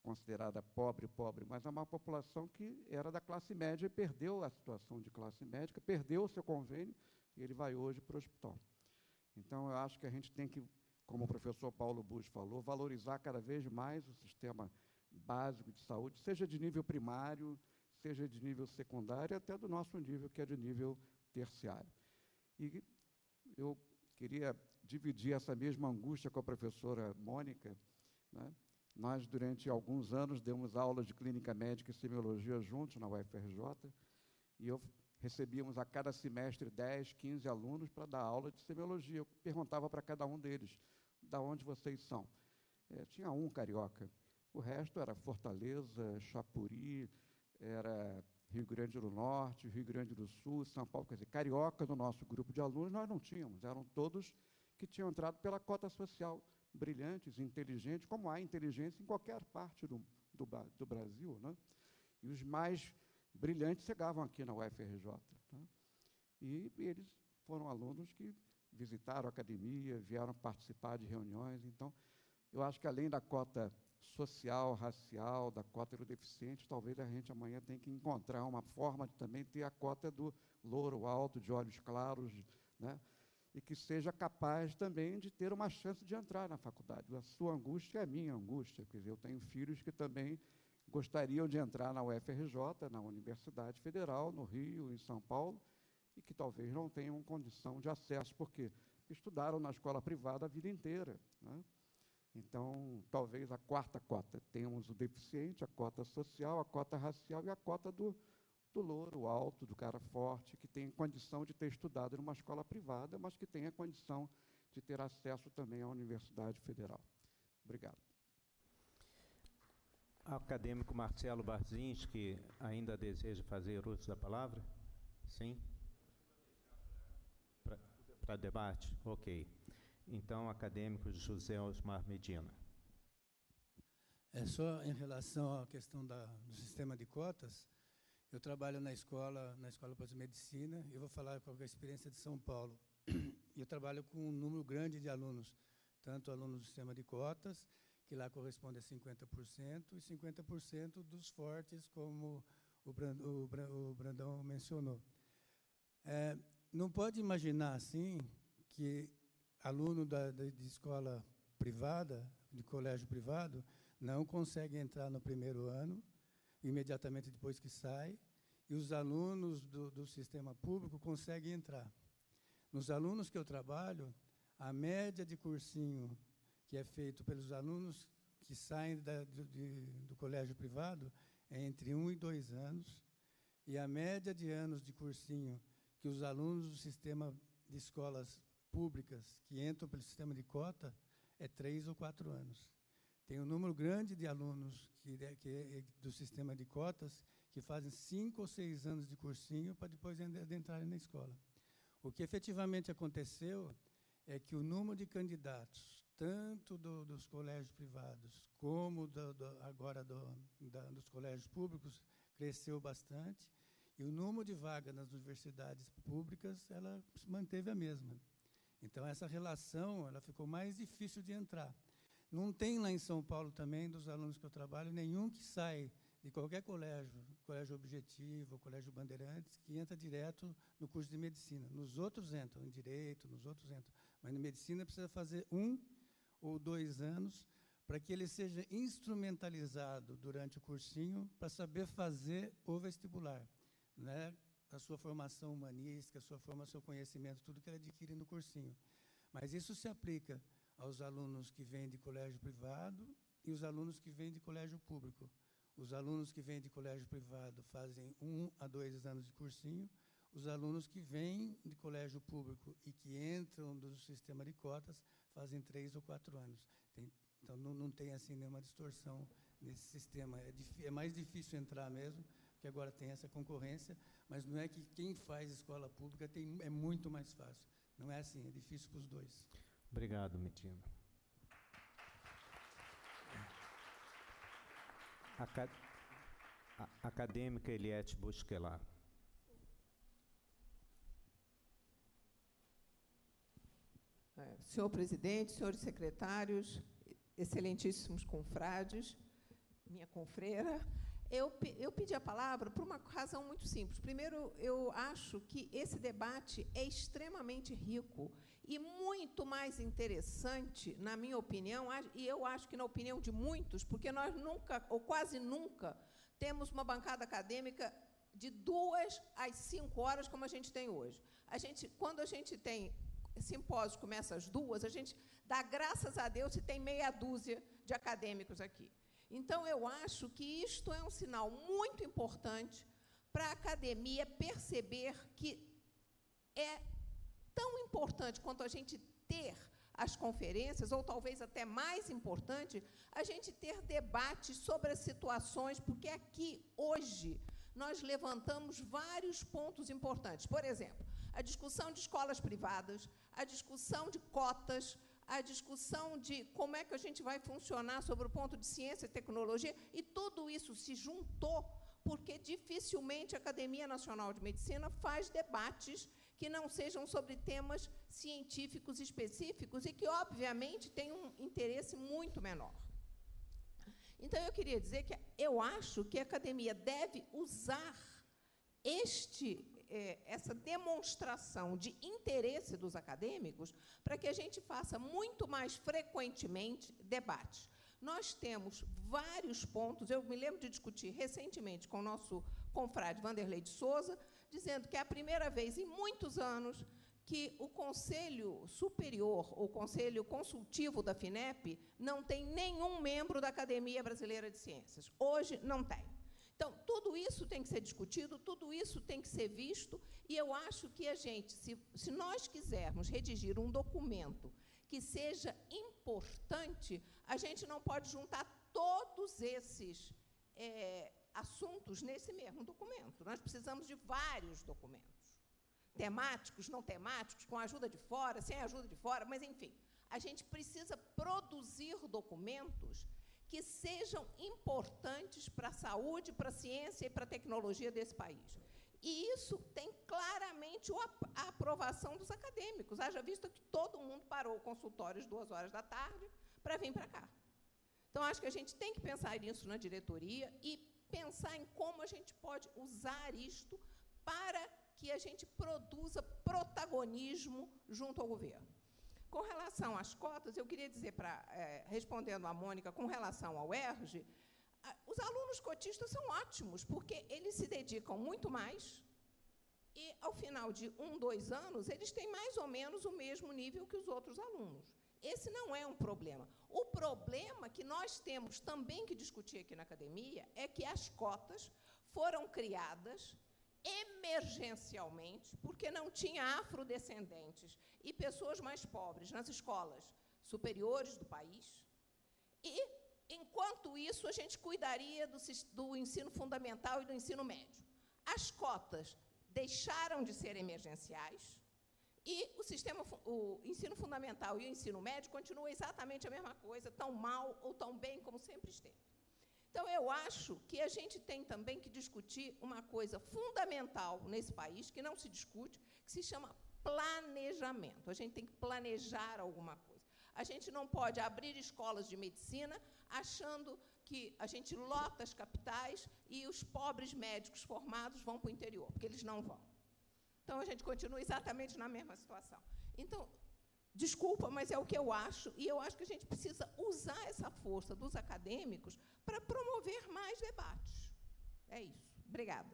considerada pobre, mas é uma população que era da classe média e perdeu a situação de classe médica, perdeu o seu convênio e ele vai hoje para o hospital. Então, eu acho que a gente tem que, como o professor Paulo Busch falou, valorizar cada vez mais o sistema básico de saúde, seja de nível primário, seja de nível secundário, até do nosso nível, que é de nível terciário. E eu queria dividir essa mesma angústia com a professora Mônica, né? Nós, durante alguns anos, demos aulas de clínica médica e semiologia juntos na UFRJ, e eu recebíamos a cada semestre 10, 15 alunos para dar aula de semiologia. Eu perguntava para cada um deles, de onde vocês são? Tinha um carioca, o resto era Fortaleza, Chapuri, era Rio Grande do Norte, Rio Grande do Sul, São Paulo. Quer dizer, cariocas no nosso grupo de alunos nós não tínhamos, eram todos que tinham entrado pela cota social, brilhantes, inteligentes, como há inteligência em qualquer parte do Brasil, né? E os mais brilhantes chegavam aqui na UFRJ. Né? E eles foram alunos que visitaram a academia, vieram participar de reuniões. Então, eu acho que, além da cota social, racial, da cota do deficiente, talvez a gente amanhã tenha que encontrar uma forma de também ter a cota do louro alto, de olhos claros, né? E que seja capaz também de ter uma chance de entrar na faculdade. A sua angústia é a minha angústia. Quer dizer, eu tenho filhos que também gostariam de entrar na UFRJ, na Universidade Federal, no Rio, em São Paulo, e que talvez não tenham condição de acesso, porque estudaram na escola privada a vida inteira, né? Então, talvez a quarta cota. Temos o deficiente, a cota social, a cota racial e a cota do louro alto, do cara forte, que tem condição de ter estudado numa escola privada, mas que tenha condição de ter acesso também à Universidade Federal. Obrigado. O acadêmico Marcelo Barzinski ainda deseja fazer uso da palavra? Sim? Para debate? Ok. Então, acadêmico José Osmar Medina. É só em relação à questão do sistema de cotas. Eu trabalho na escola pós-medicina, e eu vou falar com a experiência de São Paulo. Eu trabalho com um número grande de alunos, tanto alunos do sistema de cotas, que lá corresponde a 50%, e 50% dos fortes, como o Brandão mencionou. Não pode imaginar, assim, que aluno de escola privada, de colégio privado, não consegue entrar no primeiro ano, imediatamente depois que sai, e os alunos do sistema público conseguem entrar. Nos alunos que eu trabalho, a média de cursinho que é feito pelos alunos que saem do colégio privado é entre 1 e 2 anos, e a média de anos de cursinho que os alunos do sistema de escolas públicas que entram pelo sistema de cota é 3 ou 4 anos. Tem um número grande de alunos do sistema de cotas que fazem 5 ou 6 anos de cursinho para depois entrarem na escola. O que efetivamente aconteceu é que o número de candidatos, tanto dos colégios privados como agora dos colégios públicos, cresceu bastante, e o número de vagas nas universidades públicas ela se manteve a mesma. Então, essa relação ela ficou mais difícil de entrar. Não tem lá em São Paulo também, dos alunos que eu trabalho, nenhum que sai de qualquer colégio Objetivo, colégio Bandeirantes, que entra direto no curso de medicina. Nos outros entram, em direito, nos outros entram. Mas na medicina precisa fazer 1 ou 2 anos para que ele seja instrumentalizado durante o cursinho para saber fazer o vestibular, né? A sua formação humanística, a sua formação, seu conhecimento, tudo que ele adquire no cursinho. Mas isso se aplica aos alunos que vêm de colégio privado e os alunos que vêm de colégio público. Os alunos que vêm de colégio privado fazem 1 a 2 anos de cursinho. Os alunos que vêm de colégio público e que entram do sistema de cotas fazem 3 ou 4 anos. Então, não tem assim nenhuma distorção nesse sistema. É mais difícil entrar mesmo, porque agora tem essa concorrência, mas não é que quem faz escola pública é muito mais fácil. Não é assim, é difícil para os dois. Obrigado, Medina. Acadêmica Eliette Bosquelar. Senhor presidente, senhores secretários, excelentíssimos confrades, minha confreira, eu pedi a palavra por uma razão muito simples. Primeiro, eu acho que esse debate é extremamente rico e muito mais interessante, na minha opinião, e eu acho que na opinião de muitos, porque nós nunca, ou quase nunca, temos uma bancada acadêmica de 2 às 5 horas, como a gente tem hoje. Quando a gente tem simpósio, começa às 2, a gente dá graças a Deus se tem meia dúzia de acadêmicos aqui. Então, eu acho que isto é um sinal muito importante para a academia perceber que é tão importante quanto a gente ter as conferências, ou talvez até mais importante, a gente ter debates sobre as situações, porque aqui, hoje, nós levantamos vários pontos importantes. Por exemplo, a discussão de escolas privadas, a discussão de cotas, a discussão de como é que a gente vai funcionar sobre o ponto de ciência e tecnologia, e tudo isso se juntou porque dificilmente a Academia Nacional de Medicina faz debates que não sejam sobre temas científicos específicos e que, obviamente, têm um interesse muito menor. Então, eu queria dizer que eu acho que a academia deve usar essa demonstração de interesse dos acadêmicos para que a gente faça muito mais frequentemente debates. Nós temos vários pontos, eu me lembro de discutir recentemente com o nosso confrade Vanderlei de Souza, dizendo que é a primeira vez em muitos anos que o Conselho Superior, o Conselho Consultivo da FINEP, não tem nenhum membro da Academia Brasileira de Ciências. Hoje, não tem. Então, tudo isso tem que ser discutido, tudo isso tem que ser visto, e eu acho que a gente, se nós quisermos redigir um documento que seja importante, a gente não pode juntar todos esses assuntos nesse mesmo documento. Nós precisamos de vários documentos, temáticos, não temáticos, com a ajuda de fora, sem a ajuda de fora, mas, enfim, a gente precisa produzir documentos que sejam importantes para a saúde, para a ciência e para a tecnologia desse país. E isso tem claramente a aprovação dos acadêmicos. Haja visto que todo mundo parou o consultório às 2 horas da tarde para vir para cá. Então, acho que a gente tem que pensar nisso na diretoria e pensar em como a gente pode usar isto para que a gente produza protagonismo junto ao governo. Com relação às cotas, eu queria dizer, respondendo à Mônica, com relação ao ERJ, os alunos cotistas são ótimos, porque eles se dedicam muito mais e, ao final de 1, 2 anos, eles têm mais ou menos o mesmo nível que os outros alunos. Esse não é um problema. O problema que nós temos também que discutir aqui na academia é que as cotas foram criadas emergencialmente, porque não tinha afrodescendentes e pessoas mais pobres nas escolas superiores do país, e, enquanto isso, a gente cuidaria do ensino fundamental e do ensino médio. As cotas deixaram de ser emergenciais e o ensino fundamental e o ensino médio continuam exatamente a mesma coisa, tão mal ou tão bem como sempre esteve. Então, eu acho que a gente tem também que discutir uma coisa fundamental nesse país, que não se discute, que se chama planejamento. A gente tem que planejar alguma coisa. A gente não pode abrir escolas de medicina achando que a gente lota as capitais e os pobres médicos formados vão para o interior, porque eles não vão. Então, a gente continua exatamente na mesma situação. Então, desculpa, mas é o que eu acho, e eu acho que a gente precisa usar essa força dos acadêmicos para promover mais debates. É isso. Obrigada.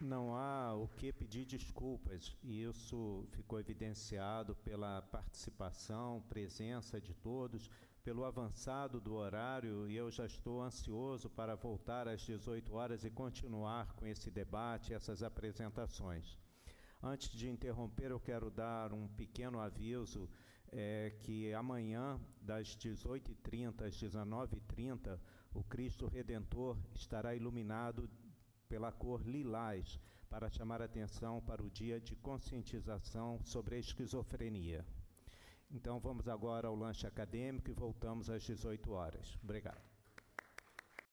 Não há o que pedir desculpas, e isso ficou evidenciado pela participação, presença de todos, pelo avançado do horário, e eu já estou ansioso para voltar às 18 horas e continuar com esse debate, essas apresentações. Antes de interromper, eu quero dar um pequeno aviso, que amanhã, das 18h30 às 19h30, o Cristo Redentor estará iluminado pela cor lilás, para chamar a atenção para o dia de conscientização sobre a esquizofrenia. Então, vamos agora ao lanche acadêmico e voltamos às 18 horas. Obrigado.